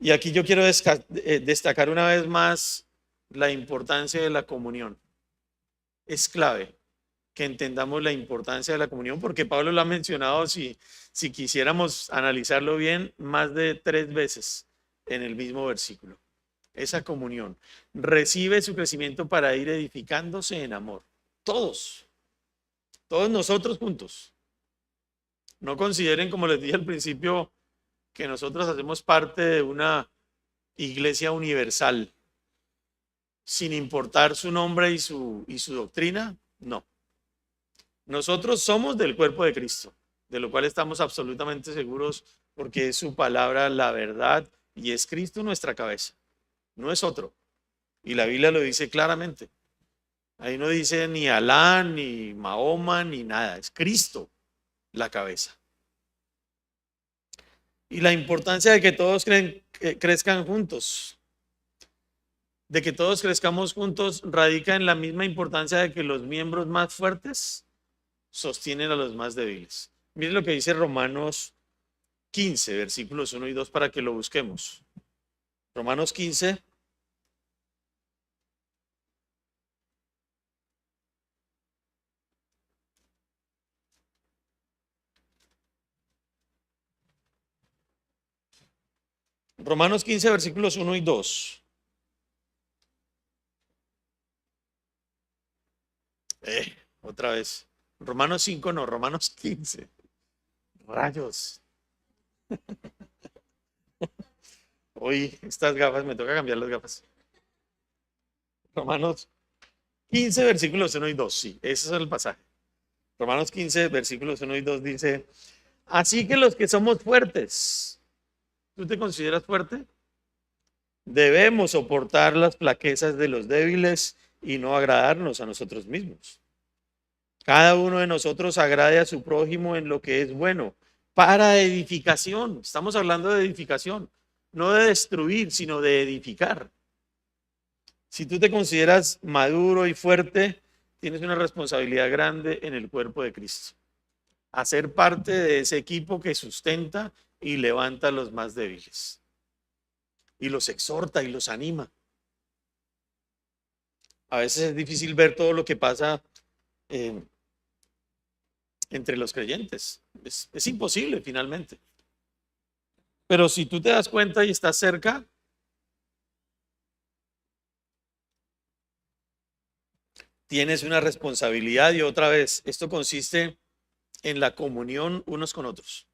Y aquí yo quiero destacar una vez más la importancia de la comunión. Es clave que entendamos la importancia de la comunión, porque Pablo lo ha mencionado, si quisiéramos analizarlo bien, más de 3 veces en el mismo versículo. esa comunión. Recibe su crecimiento para ir edificándose en amor. Todos, todos nosotros juntos. No consideren, como les dije al principio, que nosotros hacemos parte de una iglesia universal, sin importar su nombre y su doctrina. No. Nosotros somos del cuerpo de Cristo, de lo cual estamos absolutamente seguros porque es su palabra la verdad y es Cristo nuestra cabeza, no es otro. Y la Biblia lo dice claramente. Ahí no dice ni Alá, ni Mahoma, ni nada, es Cristo la cabeza. Y la importancia de que todos crezcan juntos, de que todos crezcamos juntos, radica en la misma importancia de que los miembros más fuertes sostienen a los más débiles. Miren lo que dice Romanos 15, versículos 1 y 2 para que lo busquemos. Romanos 15. Romanos 15, versículos 1 y 2. Otra vez. Romanos 5 no, Romanos 15. Rayos. Hoy estas gafas, me toca cambiar las gafas. Romanos 15, versículos 1 y 2. Sí, ese es el pasaje. Romanos 15, versículos 1 y 2 dice, así que los que somos fuertes, ¿tú te consideras fuerte? Debemos soportar las flaquezas de los débiles y no agradarnos a nosotros mismos. Cada uno de nosotros agrade a su prójimo en lo que es bueno, para edificación. Estamos hablando de edificación, no de destruir, sino de edificar. Si tú te consideras maduro y fuerte, tienes una responsabilidad grande en el cuerpo de Cristo. Hacer parte de ese equipo que sustenta y levanta a los más débiles. Y los exhorta y los anima. A veces es difícil ver todo lo que pasa entre los creyentes. Es imposible finalmente. Pero si tú te das cuenta y estás cerca, tienes una responsabilidad. Y otra vez, esto consiste en la comunión unos con otros.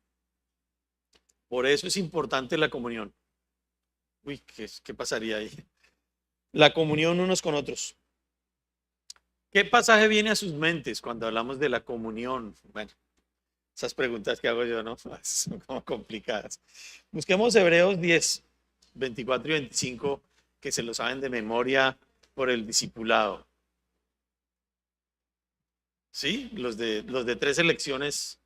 Por eso es importante la comunión. Uy, ¿qué pasaría ahí? La comunión unos con otros. ¿Qué pasaje viene a sus mentes cuando hablamos de la comunión? Bueno, esas preguntas que hago yo, ¿no? Son como complicadas. Busquemos Hebreos 10, 24 y 25, que se lo saben de memoria por el discipulado. ¿Sí? Los de 3 elecciones.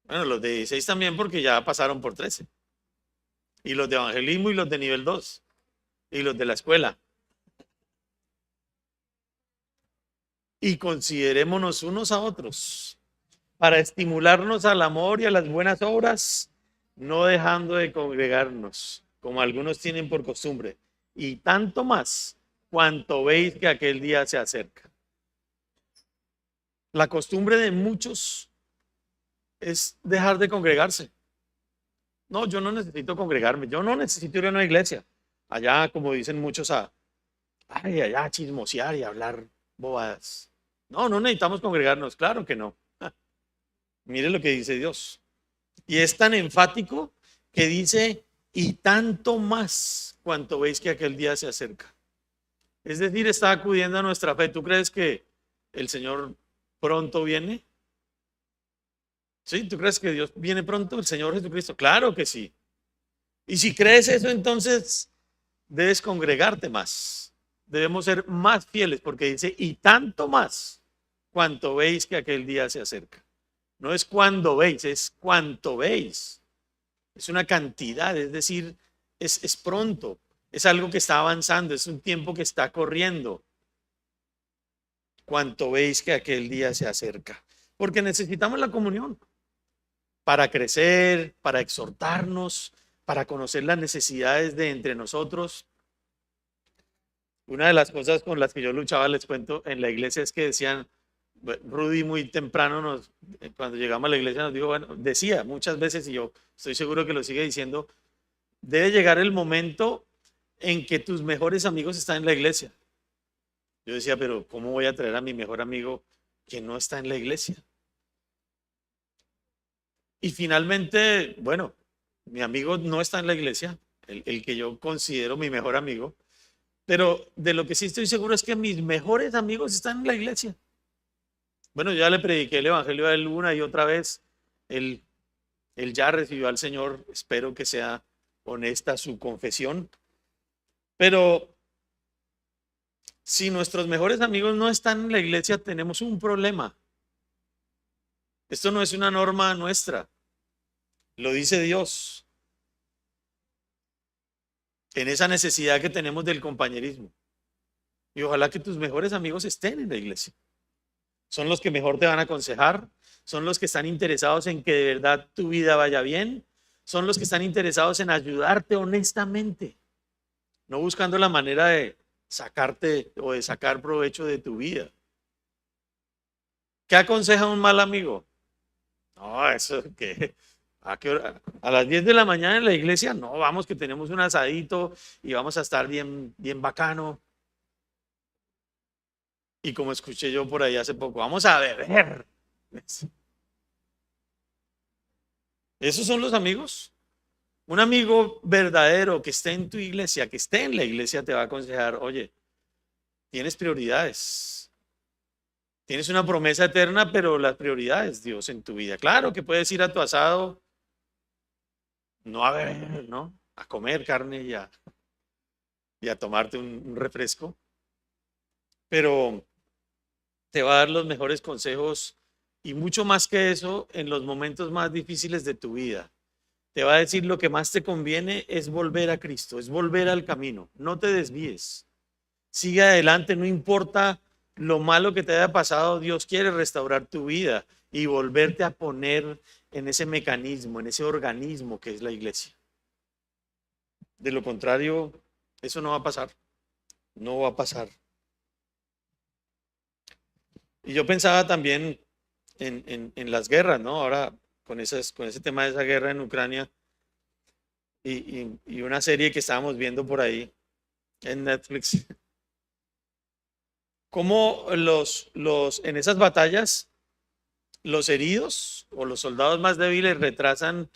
Bueno, los de 16 también porque ya pasaron por 13. Y los de evangelismo y los de nivel 2. Y los de la escuela. Y considerémonos unos a otros para estimularnos al amor y a las buenas obras, no dejando de congregarnos, como algunos tienen por costumbre, y tanto más cuanto veis que aquel día se acerca. La costumbre de muchos es dejar de congregarse. No, yo no necesito congregarme, yo no necesito ir a una iglesia. Allá, como dicen muchos, allá chismosear y hablar bobadas. No, no necesitamos congregarnos, claro que no. Mire lo que dice Dios. Y es tan enfático que dice, y tanto más cuanto veis que aquel día se acerca. Es decir, está acudiendo a nuestra fe. ¿Tú crees que el Señor pronto viene? ¿Sí? ¿Tú crees que Dios viene pronto, el Señor Jesucristo? Claro que sí. Y si crees eso, entonces debes congregarte más. Debemos ser más fieles porque dice, y tanto más cuanto veis que aquel día se acerca. No es cuando veis, es cuanto veis. Es una cantidad, es decir, es pronto. Es algo que está avanzando, es un tiempo que está corriendo. Cuanto veis que aquel día se acerca. Porque necesitamos la comunión para crecer, para exhortarnos, para conocer las necesidades de entre nosotros. Una de las cosas con las que yo luchaba, les cuento, en la iglesia es que decían, Rudy muy temprano cuando llegamos a la iglesia nos dijo, bueno, decía muchas veces, y yo estoy seguro que lo sigue diciendo, debe llegar el momento en que tus mejores amigos están en la iglesia. Yo decía, pero ¿cómo voy a traer a mi mejor amigo que no está en la iglesia? Y finalmente, bueno, mi amigo no está en la iglesia, el que yo considero mi mejor amigo, pero de lo que sí estoy seguro es que mis mejores amigos están en la iglesia. Bueno, yo ya le prediqué el evangelio a él una y otra vez. Él, él ya recibió al Señor. Espero que sea honesta su confesión. Pero si nuestros mejores amigos no están en la iglesia, tenemos un problema. Esto no es una norma nuestra. Lo dice Dios. En esa necesidad que tenemos del compañerismo. Y ojalá que tus mejores amigos estén en la iglesia. Son los que mejor te van a aconsejar, son los que están interesados en que de verdad tu vida vaya bien, son los que están interesados en ayudarte honestamente, no buscando la manera de sacarte o de sacar provecho de tu vida. ¿Qué aconseja un mal amigo? No, eso que ¿a qué hora? A las 10 de la mañana en la iglesia, no, vamos que tenemos un asadito y vamos a estar bien, bien bacano. Y como escuché yo por ahí hace poco, vamos a beber. ¿Esos son los amigos? Un amigo verdadero que esté en tu iglesia, que esté en la iglesia, te va a aconsejar, oye, tienes prioridades. Tienes una promesa eterna, pero las prioridades, Dios, en tu vida. Claro que puedes ir a tu asado, no a beber, ¿no? A comer carne y a tomarte un refresco, pero te va a dar los mejores consejos y mucho más que eso en los momentos más difíciles de tu vida. Te va a decir lo que más te conviene es volver a Cristo, es volver al camino. No te desvíes. Sigue adelante, no importa lo malo que te haya pasado, Dios quiere restaurar tu vida y volverte a poner en ese mecanismo, en ese organismo que es la iglesia. De lo contrario, eso no va a pasar. No va a pasar. Y yo pensaba también en las guerras, ¿no? Ahora con ese tema de esa guerra en Ucrania y una serie que estábamos viendo por ahí en Netflix. Cómo en esas batallas los heridos o los soldados más débiles retrasan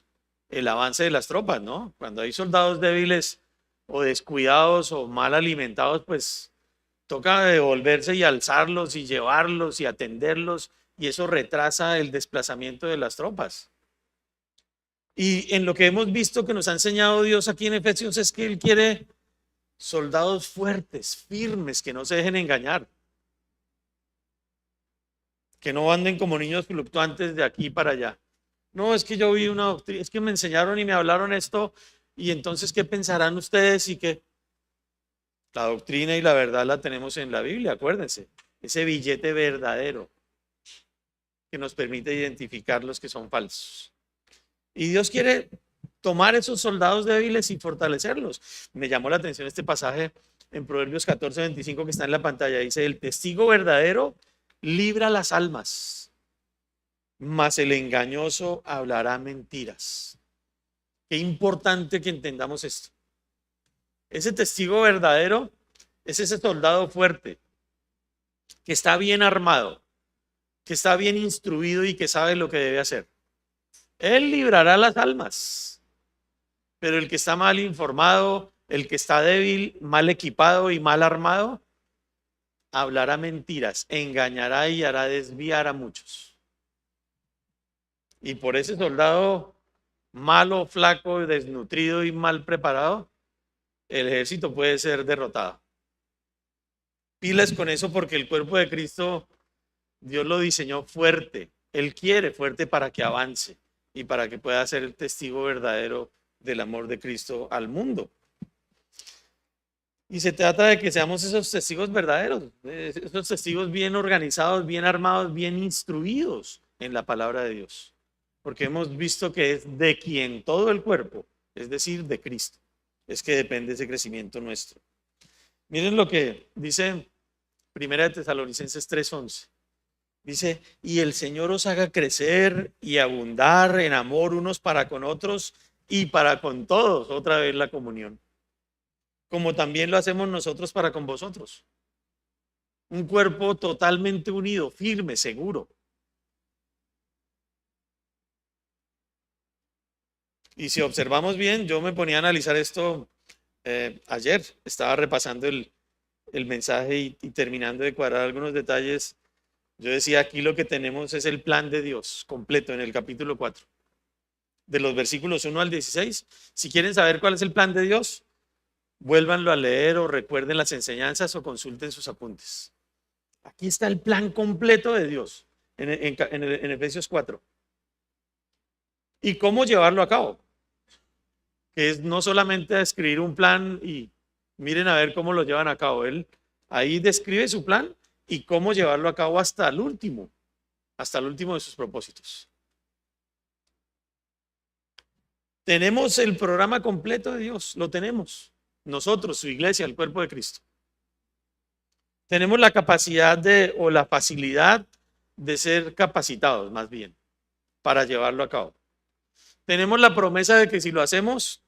el avance de las tropas, ¿no? Cuando hay soldados débiles o descuidados o mal alimentados, pues toca devolverse y alzarlos y llevarlos y atenderlos y eso retrasa el desplazamiento de las tropas. Y en lo que hemos visto que nos ha enseñado Dios aquí en Efesios es que Él quiere soldados fuertes, firmes, que no se dejen engañar. Que no anden como niños fluctuantes de aquí para allá. No, es que yo vi una doctrina, es que me enseñaron y me hablaron esto, y entonces, ¿qué pensarán ustedes? Y que la doctrina y la verdad la tenemos en la Biblia, acuérdense, ese billete verdadero que nos permite identificar los que son falsos. Y Dios quiere tomar esos soldados débiles y fortalecerlos. Me llamó la atención este pasaje en Proverbios 14:25 que está en la pantalla. Dice, el testigo verdadero libra las almas, mas el engañoso hablará mentiras. Qué importante que entendamos esto. Ese testigo verdadero es ese soldado fuerte, que está bien armado, que está bien instruido y que sabe lo que debe hacer. Él librará las almas, pero el que está mal informado, el que está débil, mal equipado y mal armado, hablará mentiras, engañará y hará desviar a muchos. Y por ese soldado malo, flaco, desnutrido y mal preparado, el ejército puede ser derrotado. Pilas con eso porque el cuerpo de Cristo, Dios lo diseñó fuerte. Él quiere fuerte para que avance y para que pueda ser el testigo verdadero del amor de Cristo al mundo. Y se trata de que seamos esos testigos verdaderos, esos testigos bien organizados, bien armados, bien instruidos en la palabra de Dios. Porque hemos visto que es de quien todo el cuerpo, es decir, de Cristo, es que depende ese crecimiento nuestro. Miren lo que dice Primera de Tesalonicenses 3:11. Dice, y el Señor os haga crecer y abundar en amor unos para con otros y para con todos, otra vez la comunión, como también lo hacemos nosotros para con vosotros. Un cuerpo totalmente unido, firme, seguro. Y si observamos bien, yo me ponía a analizar esto ayer, estaba repasando el mensaje y terminando de cuadrar algunos detalles. Yo decía, aquí lo que tenemos es el plan de Dios completo en el capítulo 4, de los versículos 1 al 16. Si quieren saber cuál es el plan de Dios, vuélvanlo a leer o recuerden las enseñanzas o consulten sus apuntes. Aquí está el plan completo de Dios en Efesios 4. ¿Y cómo llevarlo a cabo? Que es no solamente escribir un plan y miren a ver cómo lo llevan a cabo. Él ahí describe su plan y cómo llevarlo a cabo hasta el último de sus propósitos. Tenemos el programa completo de Dios, lo tenemos. Nosotros, su iglesia, el cuerpo de Cristo. Tenemos la capacidad o la facilidad de ser capacitados, más bien, para llevarlo a cabo. Tenemos la promesa de que si lo hacemos,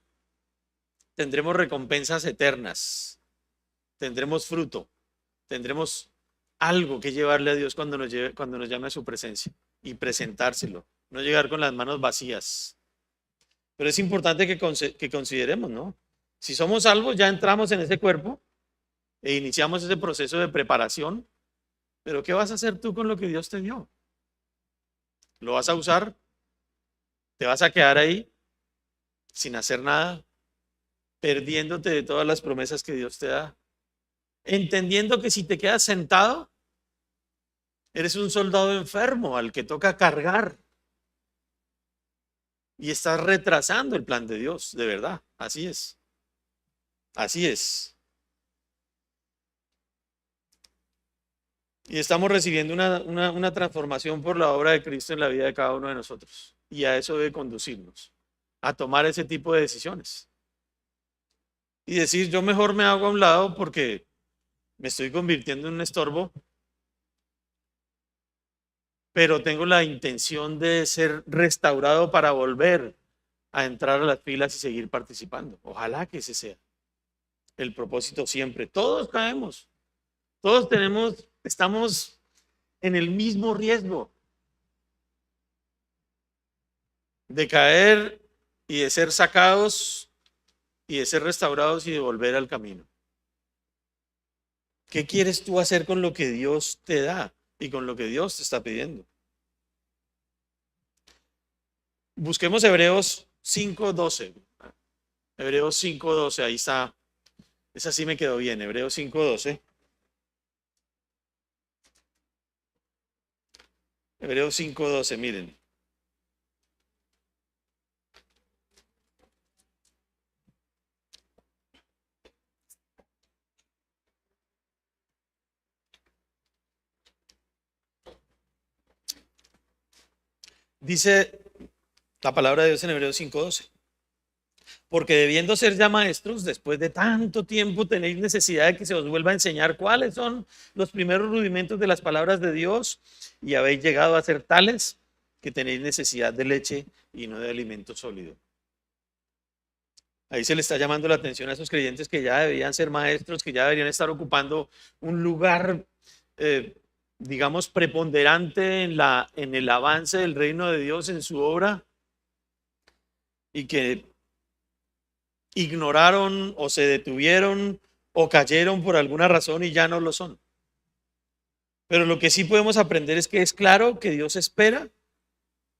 tendremos recompensas eternas, tendremos fruto, tendremos algo que llevarle a Dios cuando nos llame a su presencia y presentárselo, no llegar con las manos vacías. Pero es importante que consideremos, ¿no? Si somos salvos, ya entramos en ese cuerpo e iniciamos ese proceso de preparación, pero ¿qué vas a hacer tú con lo que Dios te dio? ¿Lo vas a usar? ¿Te vas a quedar ahí sin hacer nada, perdiéndote de todas las promesas que Dios te da? Entendiendo que si te quedas sentado, eres un soldado enfermo al que toca cargar y estás retrasando el plan de Dios, de verdad, así es. Así es. Y estamos recibiendo una transformación por la obra de Cristo en la vida de cada uno de nosotros. Y a eso debe conducirnos, a tomar ese tipo de decisiones. Y decir, yo mejor me hago a un lado porque me estoy convirtiendo en un estorbo, pero tengo la intención de ser restaurado para volver a entrar a las filas y seguir participando. Ojalá que ese sea el propósito siempre. Todos caemos, todos estamos en el mismo riesgo de caer y de ser sacados y de ser restaurados y de volver al camino. ¿Qué quieres tú hacer con lo que Dios te da y con lo que Dios te está pidiendo? Busquemos Hebreos 5:12. Hebreos 5:12, ahí está. Esa sí me quedó bien, Hebreos 5:12. Hebreos 5:12, miren. Dice la palabra de Dios en Hebreos 5:12. Porque debiendo ser ya maestros, después de tanto tiempo tenéis necesidad de que se os vuelva a enseñar cuáles son los primeros rudimentos de las palabras de Dios y habéis llegado a ser tales que tenéis necesidad de leche y no de alimento sólido. Ahí se le está llamando la atención a esos creyentes que ya deberían ser maestros, que ya deberían estar ocupando un lugar, digamos, preponderante en el avance del reino de Dios en su obra y que ignoraron o se detuvieron o cayeron por alguna razón y ya no lo son. Pero lo que sí podemos aprender es que es claro que Dios espera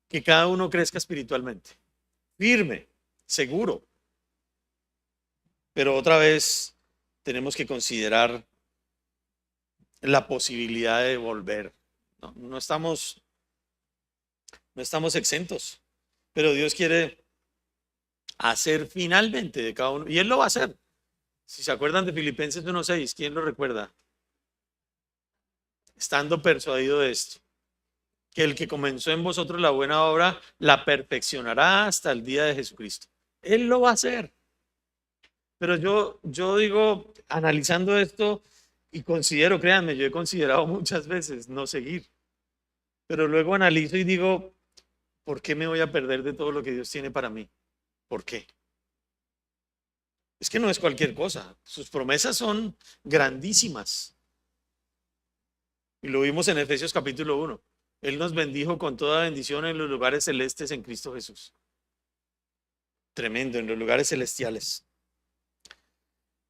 que cada uno crezca espiritualmente, firme, seguro. Pero otra vez tenemos que considerar la posibilidad de volver. No estamos exentos, pero Dios quiere hacer finalmente de cada uno, y Él lo va a hacer. Si se acuerdan de Filipenses 1:6, ¿quién lo recuerda? Estando persuadido de esto, que el que comenzó en vosotros la buena obra, la perfeccionará hasta el día de Jesucristo. Él lo va a hacer. Pero yo digo, analizando esto, y considero, créanme, yo he considerado muchas veces no seguir, pero luego analizo y digo, ¿por qué me voy a perder de todo lo que Dios tiene para mí? ¿Por qué? Es que no es cualquier cosa. Sus promesas son grandísimas. Y lo vimos en Efesios capítulo 1. Él nos bendijo con toda bendición en los lugares celestes en Cristo Jesús. Tremendo, en los lugares celestiales.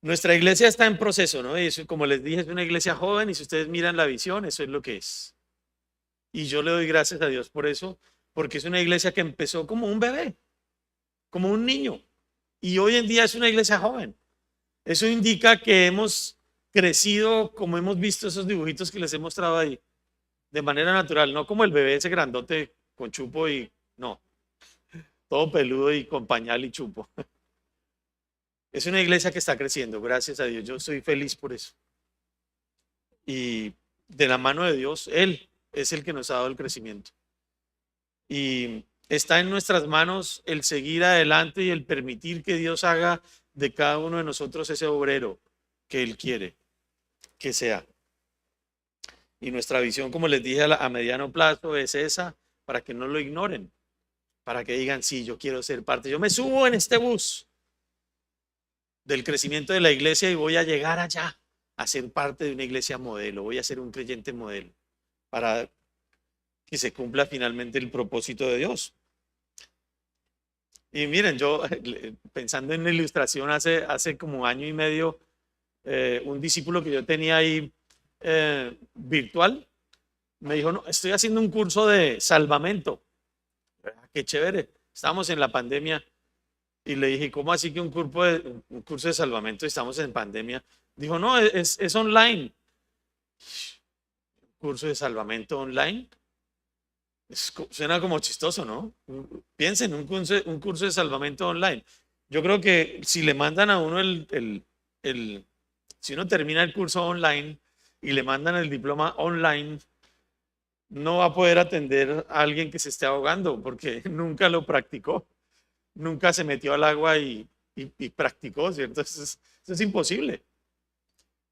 Nuestra iglesia está en proceso, ¿no? Y eso, como les dije, es una iglesia joven y si ustedes miran la visión, eso es lo que es. Y yo le doy gracias a Dios por eso, porque es una iglesia que empezó como un bebé, como un niño. Y hoy en día es una iglesia joven. Eso indica que hemos crecido, como hemos visto esos dibujitos que les he mostrado ahí, de manera natural, no como el bebé ese grandote con chupo y no, todo peludo y con pañal y chupo. Es una iglesia que está creciendo, gracias a Dios. Yo soy feliz por eso. Y de la mano de Dios, Él es el que nos ha dado el crecimiento. Y está en nuestras manos el seguir adelante y el permitir que Dios haga de cada uno de nosotros ese obrero que Él quiere que sea. Y nuestra visión, como les dije, a mediano plazo es esa, para que no lo ignoren, para que digan, sí, yo quiero ser parte. Yo me subo en este bus del crecimiento de la iglesia y voy a llegar allá a ser parte de una iglesia modelo, voy a ser un creyente modelo, para que se cumpla finalmente el propósito de Dios. Y miren, yo pensando en la ilustración hace como año y medio, un discípulo que yo tenía ahí virtual, me dijo, no, estoy haciendo un curso de salvamento. Qué chévere, estábamos en la pandemia y le dije, ¿cómo así que un curso de salvamento? Estamos en pandemia. Dijo, no, es online. ¿Curso de salvamento online? Suena como chistoso, ¿no? Piensen, un curso de salvamento online. Yo creo que si le mandan a uno si uno termina el curso online y le mandan el diploma online, no va a poder atender a alguien que se esté ahogando porque nunca lo practicó, nunca se metió al agua y practicó, ¿cierto? Eso es imposible.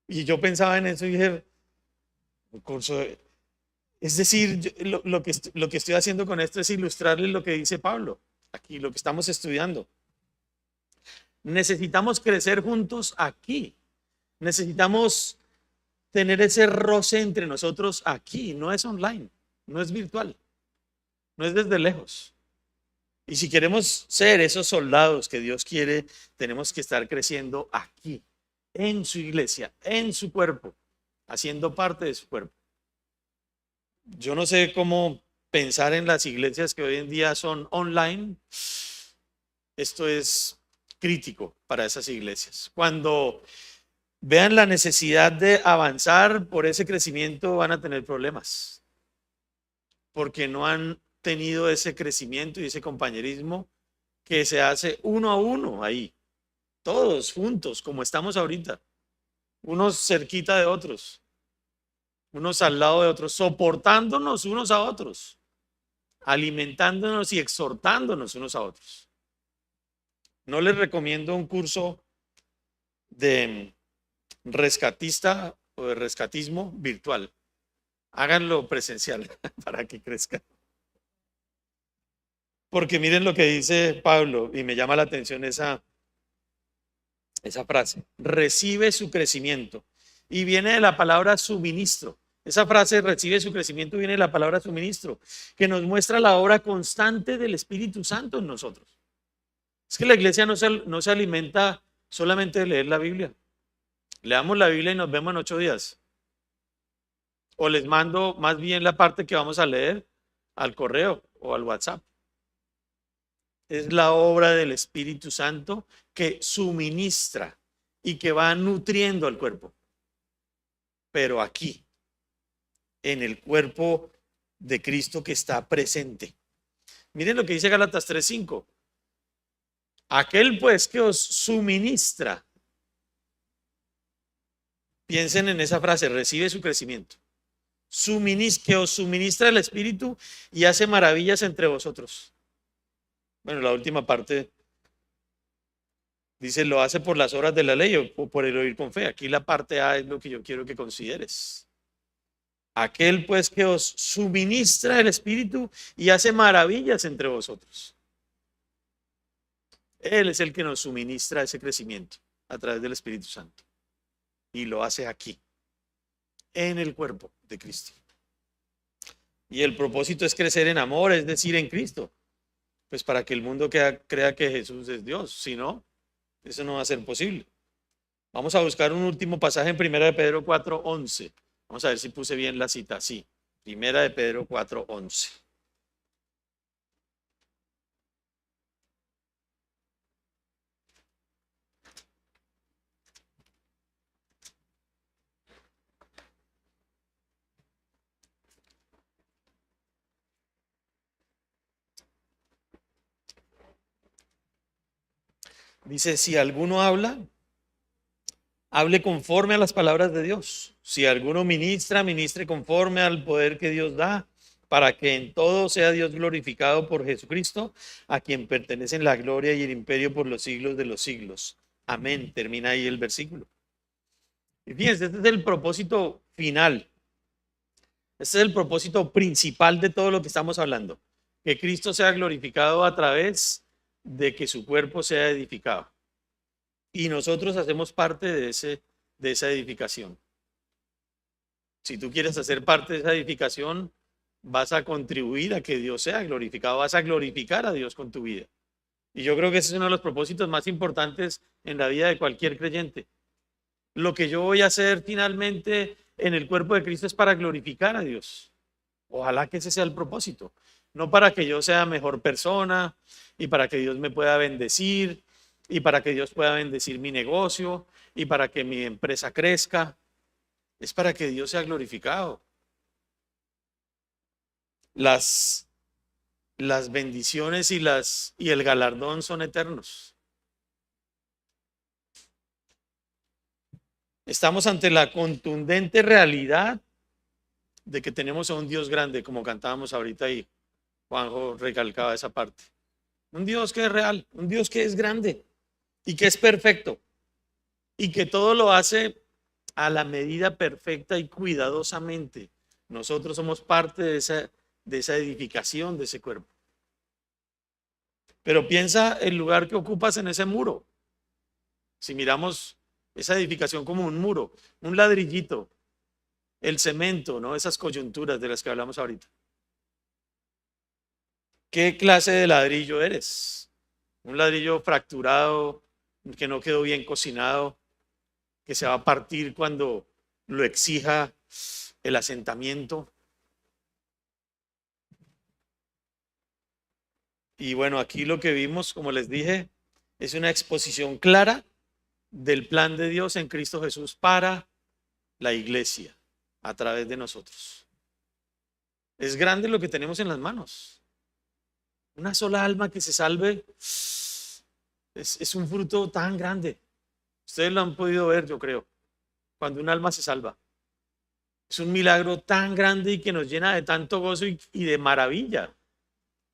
Y yo pensaba en eso y dije, un curso de... Es decir, lo que estoy haciendo con esto es ilustrarles lo que dice Pablo, aquí, lo que estamos estudiando. Necesitamos crecer juntos aquí. Necesitamos tener ese roce entre nosotros aquí. No es online, no es virtual, no es desde lejos. Y si queremos ser esos soldados que Dios quiere, tenemos que estar creciendo aquí, en su iglesia, en su cuerpo, haciendo parte de su cuerpo. Yo no sé cómo pensar en las iglesias que hoy en día son online. Esto es crítico para esas iglesias. Cuando vean la necesidad de avanzar por ese crecimiento, van a tener problemas, porque no han tenido ese crecimiento y ese compañerismo que se hace uno a uno ahí, todos juntos, como estamos ahorita, unos cerquita de otros, unos al lado de otros, soportándonos unos a otros, alimentándonos y exhortándonos unos a otros. No les recomiendo un curso de rescatista o de rescatismo virtual. Háganlo presencial para que crezcan. Porque miren lo que dice Pablo, y me llama la atención esa frase. Recibe su crecimiento. Y viene de la palabra suministro. Esa frase, recibe su crecimiento, viene de la palabra suministro, que nos muestra la obra constante del Espíritu Santo en nosotros. Es que la iglesia no se alimenta solamente de leer la Biblia. Leamos la Biblia y nos vemos en 8 días. O les mando más bien la parte que vamos a leer al correo o al WhatsApp. Es la obra del Espíritu Santo que suministra y que va nutriendo al cuerpo. Pero aquí, en el cuerpo de Cristo que está presente. Miren lo que dice Gálatas 3:5. Aquel pues que os suministra. Piensen en esa frase, recibe su crecimiento. Que os suministra el Espíritu y hace maravillas entre vosotros. Bueno, la última parte dice, lo hace por las obras de la ley o por el oír con fe. Aquí la parte A es lo que yo quiero que consideres. Aquel pues que os suministra el Espíritu y hace maravillas entre vosotros. Él es el que nos suministra ese crecimiento a través del Espíritu Santo. Y lo hace aquí, en el cuerpo de Cristo. Y el propósito es crecer en amor, es decir, en Cristo. Pues para que el mundo crea que Jesús es Dios. Si no, eso no va a ser posible. Vamos a buscar un último pasaje en 1 de Pedro 4:11. Vamos a ver si puse bien la cita. Sí, 1 de Pedro 4:11. Dice, si alguno habla, hable conforme a las palabras de Dios. Si alguno ministra, ministre conforme al poder que Dios da, para que en todo sea Dios glorificado por Jesucristo, a quien pertenecen la gloria y el imperio por los siglos de los siglos. Amén. Termina ahí el versículo. Y fíjense, este es el propósito final. Este es el propósito principal de todo lo que estamos hablando. Que Cristo sea glorificado a través de que su cuerpo sea edificado. Y nosotros hacemos parte de esa edificación. Si tú quieres hacer parte de esa edificación, vas a contribuir a que Dios sea glorificado, vas a glorificar a Dios con tu vida. Y yo creo que ese es uno de los propósitos más importantes en la vida de cualquier creyente. Lo que yo voy a hacer finalmente en el cuerpo de Cristo es para glorificar a Dios. Ojalá que ese sea el propósito. No para que yo sea mejor persona y para que Dios me pueda bendecir y para que Dios pueda bendecir mi negocio y para que mi empresa crezca. Es para que Dios sea glorificado. Las bendiciones y el galardón son eternos. Estamos ante la contundente realidad de que tenemos a un Dios grande, como cantábamos ahorita y Juanjo recalcaba esa parte. Un Dios que es real, un Dios que es grande y que es perfecto y que todo lo hace a la medida perfecta y cuidadosamente. Nosotros somos parte de esa edificación, de ese cuerpo. Pero piensa el lugar que ocupas en ese muro. Si miramos esa edificación como un muro, un ladrillito, el cemento, ¿no? Esas coyunturas de las que hablamos ahorita. ¿Qué clase de ladrillo eres? Un ladrillo fracturado, que no quedó bien cocinado, que se va a partir cuando lo exija el asentamiento. Y bueno, aquí lo que vimos, como les dije, es una exposición clara del plan de Dios en Cristo Jesús para la iglesia a través de nosotros. Es grande lo que tenemos en las manos. Una sola alma que se salve es un fruto tan grande. Ustedes lo han podido ver, yo creo, cuando un alma se salva. Es un milagro tan grande y que nos llena de tanto gozo y de maravilla,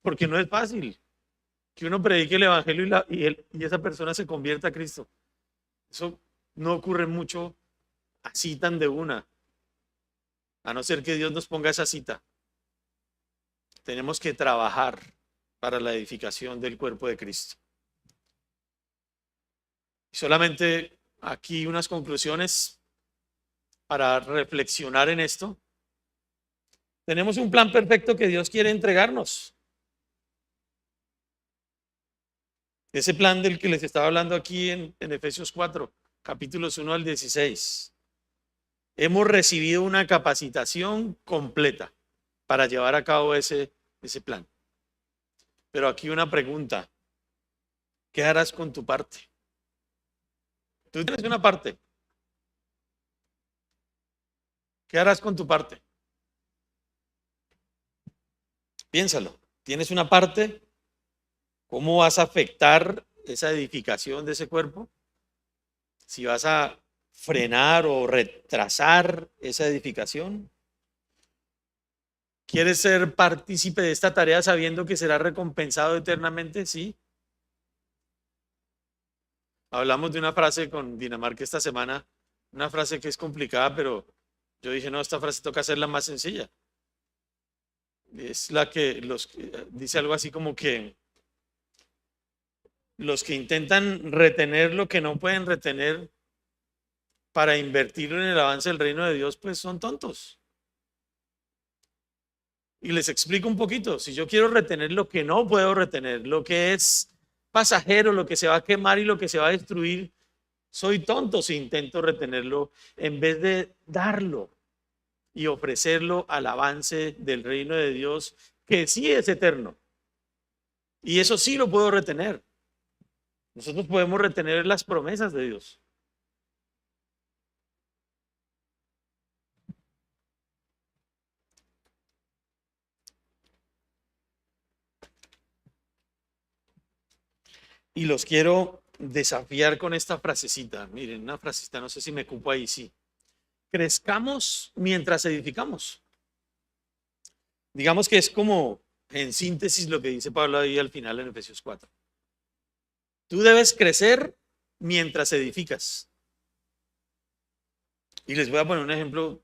porque no es fácil que uno predique el evangelio y esa persona se convierta a Cristo. Eso no ocurre mucho así tan de una, a no ser que Dios nos ponga esa cita. Tenemos que trabajar para la edificación del cuerpo de Cristo. Solamente aquí unas conclusiones para reflexionar en esto. Tenemos un plan perfecto que Dios quiere entregarnos. Ese plan del que les estaba hablando aquí en Efesios 4, capítulos 1 al 16. Hemos recibido una capacitación completa para llevar a cabo ese plan. Pero aquí una pregunta. ¿Qué harás con tu parte? Tú tienes una parte. ¿Qué harás con tu parte? Piénsalo. ¿Tienes una parte? ¿Cómo vas a afectar esa edificación de ese cuerpo? Si vas a frenar o retrasar esa edificación. ¿Quieres ser partícipe de esta tarea sabiendo que será recompensado eternamente? Sí. Hablamos de una frase con Dinamarca esta semana, una frase que es complicada, pero yo dije, no, esta frase toca hacerla más sencilla. Es la que dice algo así como que Los que intentan retener lo que no pueden retener para invertirlo en el avance del reino de Dios, pues son tontos. Y les explico un poquito. Si yo quiero retener lo que no puedo retener, lo que es pasajero, lo que se va a quemar y lo que se va a destruir, soy tonto si intento retenerlo en vez de darlo y ofrecerlo al avance del reino de Dios, que sí es eterno. Y eso sí lo puedo retener. Nosotros podemos retener las promesas de Dios. Y los quiero desafiar con esta frasecita. Miren, una frasecita, no sé si me cupo ahí, sí. Crezcamos mientras edificamos. Digamos que es como en síntesis lo que dice Pablo ahí al final en Efesios 4. Tú debes crecer mientras edificas. Y les voy a poner un ejemplo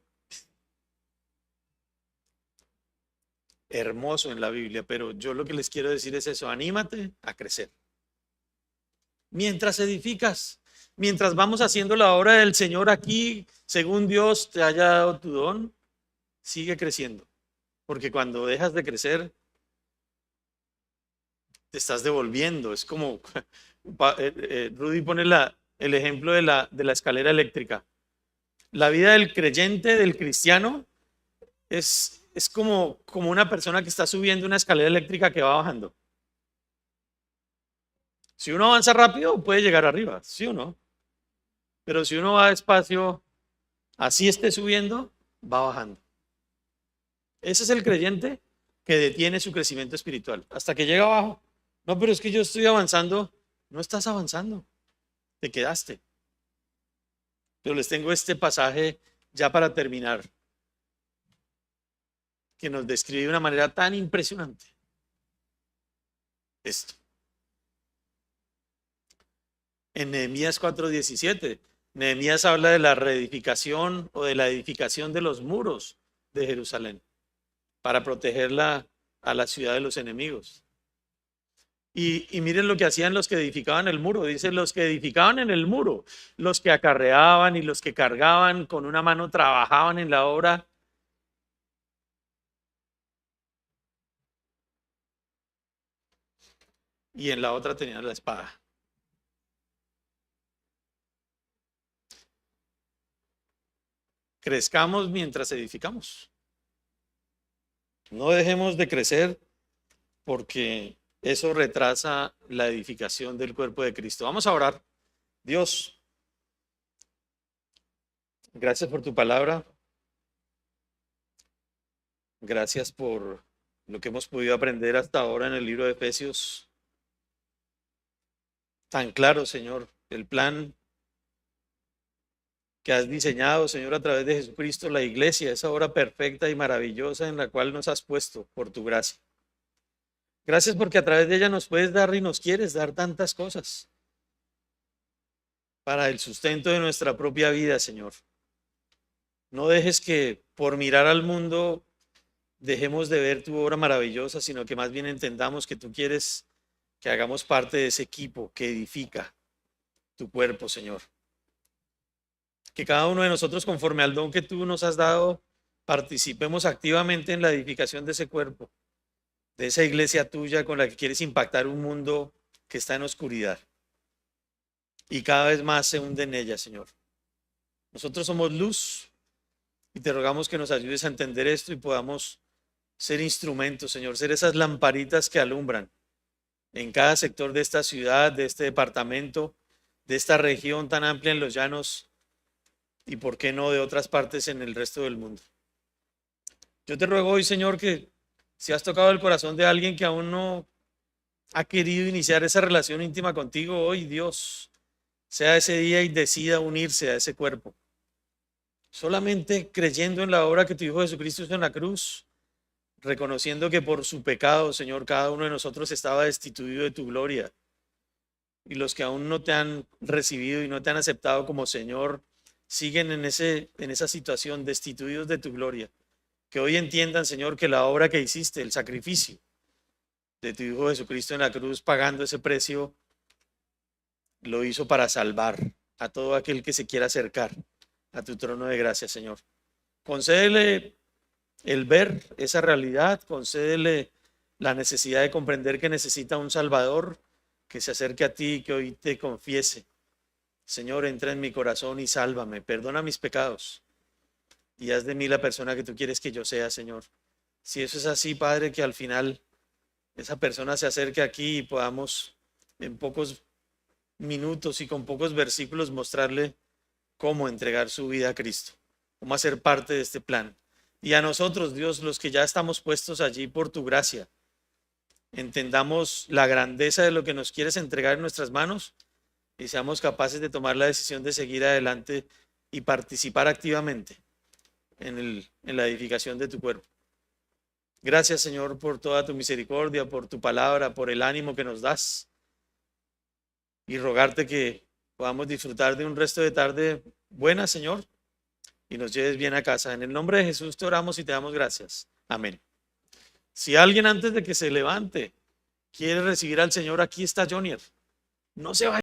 hermoso en la Biblia, pero yo lo que les quiero decir es eso, anímate a crecer. Mientras edificas, mientras vamos haciendo la obra del Señor aquí, según Dios te haya dado tu don, sigue creciendo. Porque cuando dejas de crecer, te estás devolviendo. Es como, Rudy pone el ejemplo de la escalera eléctrica. La vida del creyente, del cristiano, es como una persona que está subiendo una escalera eléctrica que va bajando. Si uno avanza rápido, puede llegar arriba, ¿sí o no? Pero si uno va despacio, así esté subiendo, va bajando. Ese es el creyente que detiene su crecimiento espiritual hasta que llega abajo. No, pero es que yo estoy avanzando. No estás avanzando, te quedaste. Pero les tengo este pasaje ya para terminar, que nos describe de una manera tan impresionante esto. En Nehemías 4:17, Nehemías habla de la reedificación o de la edificación de los muros de Jerusalén para protegerla a la ciudad de los enemigos. Y miren lo que hacían los que edificaban el muro. Dice, los que edificaban en el muro, los que acarreaban y los que cargaban con una mano trabajaban en la obra. Y en la otra tenían la espada. Crezcamos mientras edificamos. No dejemos de crecer porque eso retrasa la edificación del cuerpo de Cristo. Vamos a orar. Dios, gracias por tu palabra. Gracias por lo que hemos podido aprender hasta ahora en el libro de Efesios. Tan claro, Señor, el plan que has diseñado, Señor, a través de Jesucristo, la iglesia, esa obra perfecta y maravillosa en la cual nos has puesto por tu gracia. Gracias porque a través de ella nos puedes dar y nos quieres dar tantas cosas para el sustento de nuestra propia vida, Señor. No dejes que por mirar al mundo dejemos de ver tu obra maravillosa, sino que más bien entendamos que tú quieres que hagamos parte de ese equipo que edifica tu cuerpo, Señor. Que cada uno de nosotros, conforme al don que tú nos has dado, participemos activamente en la edificación de ese cuerpo, de esa iglesia tuya con la que quieres impactar un mundo que está en oscuridad y cada vez más se hunde en ella, Señor. Nosotros somos luz y te rogamos que nos ayudes a entender esto y podamos ser instrumentos, Señor, ser esas lamparitas que alumbran en cada sector de esta ciudad, de este departamento, de esta región tan amplia en los llanos y por qué no de otras partes en el resto del mundo. Yo te ruego hoy, Señor, que si has tocado el corazón de alguien que aún no ha querido iniciar esa relación íntima contigo, hoy Dios sea ese día y decida unirse a ese cuerpo. Solamente creyendo en la obra que tu Hijo Jesucristo hizo en la cruz, reconociendo que por su pecado, Señor, cada uno de nosotros estaba destituido de tu gloria. Y los que aún no te han recibido y no te han aceptado como Señor, siguen en esa situación, destituidos de tu gloria. Que hoy entiendan, Señor, que la obra que hiciste, el sacrificio de tu Hijo Jesucristo en la cruz, pagando ese precio, lo hizo para salvar a todo aquel que se quiera acercar a tu trono de gracia, Señor. Concédele el ver esa realidad, concédele la necesidad de comprender que necesita un Salvador, que se acerque a ti, que hoy te confiese. Señor, entra en mi corazón y sálvame, perdona mis pecados y haz de mí la persona que tú quieres que yo sea, Señor. Si eso es así, Padre, que al final esa persona se acerque aquí y podamos en pocos minutos y con pocos versículos mostrarle cómo entregar su vida a Cristo, cómo hacer parte de este plan. Y a nosotros, Dios, los que ya estamos puestos allí por tu gracia, entendamos la grandeza de lo que nos quieres entregar en nuestras manos y seamos capaces de tomar la decisión de seguir adelante y participar activamente en la edificación de tu cuerpo. Gracias, Señor, por toda tu misericordia, por tu palabra, por el ánimo que nos das. Y rogarte que podamos disfrutar de un resto de tarde buena, Señor, y nos lleves bien a casa. En el nombre de Jesús te oramos y te damos gracias. Amén. Si alguien antes de que se levante quiere recibir al Señor, aquí está Jonier. No se vaya.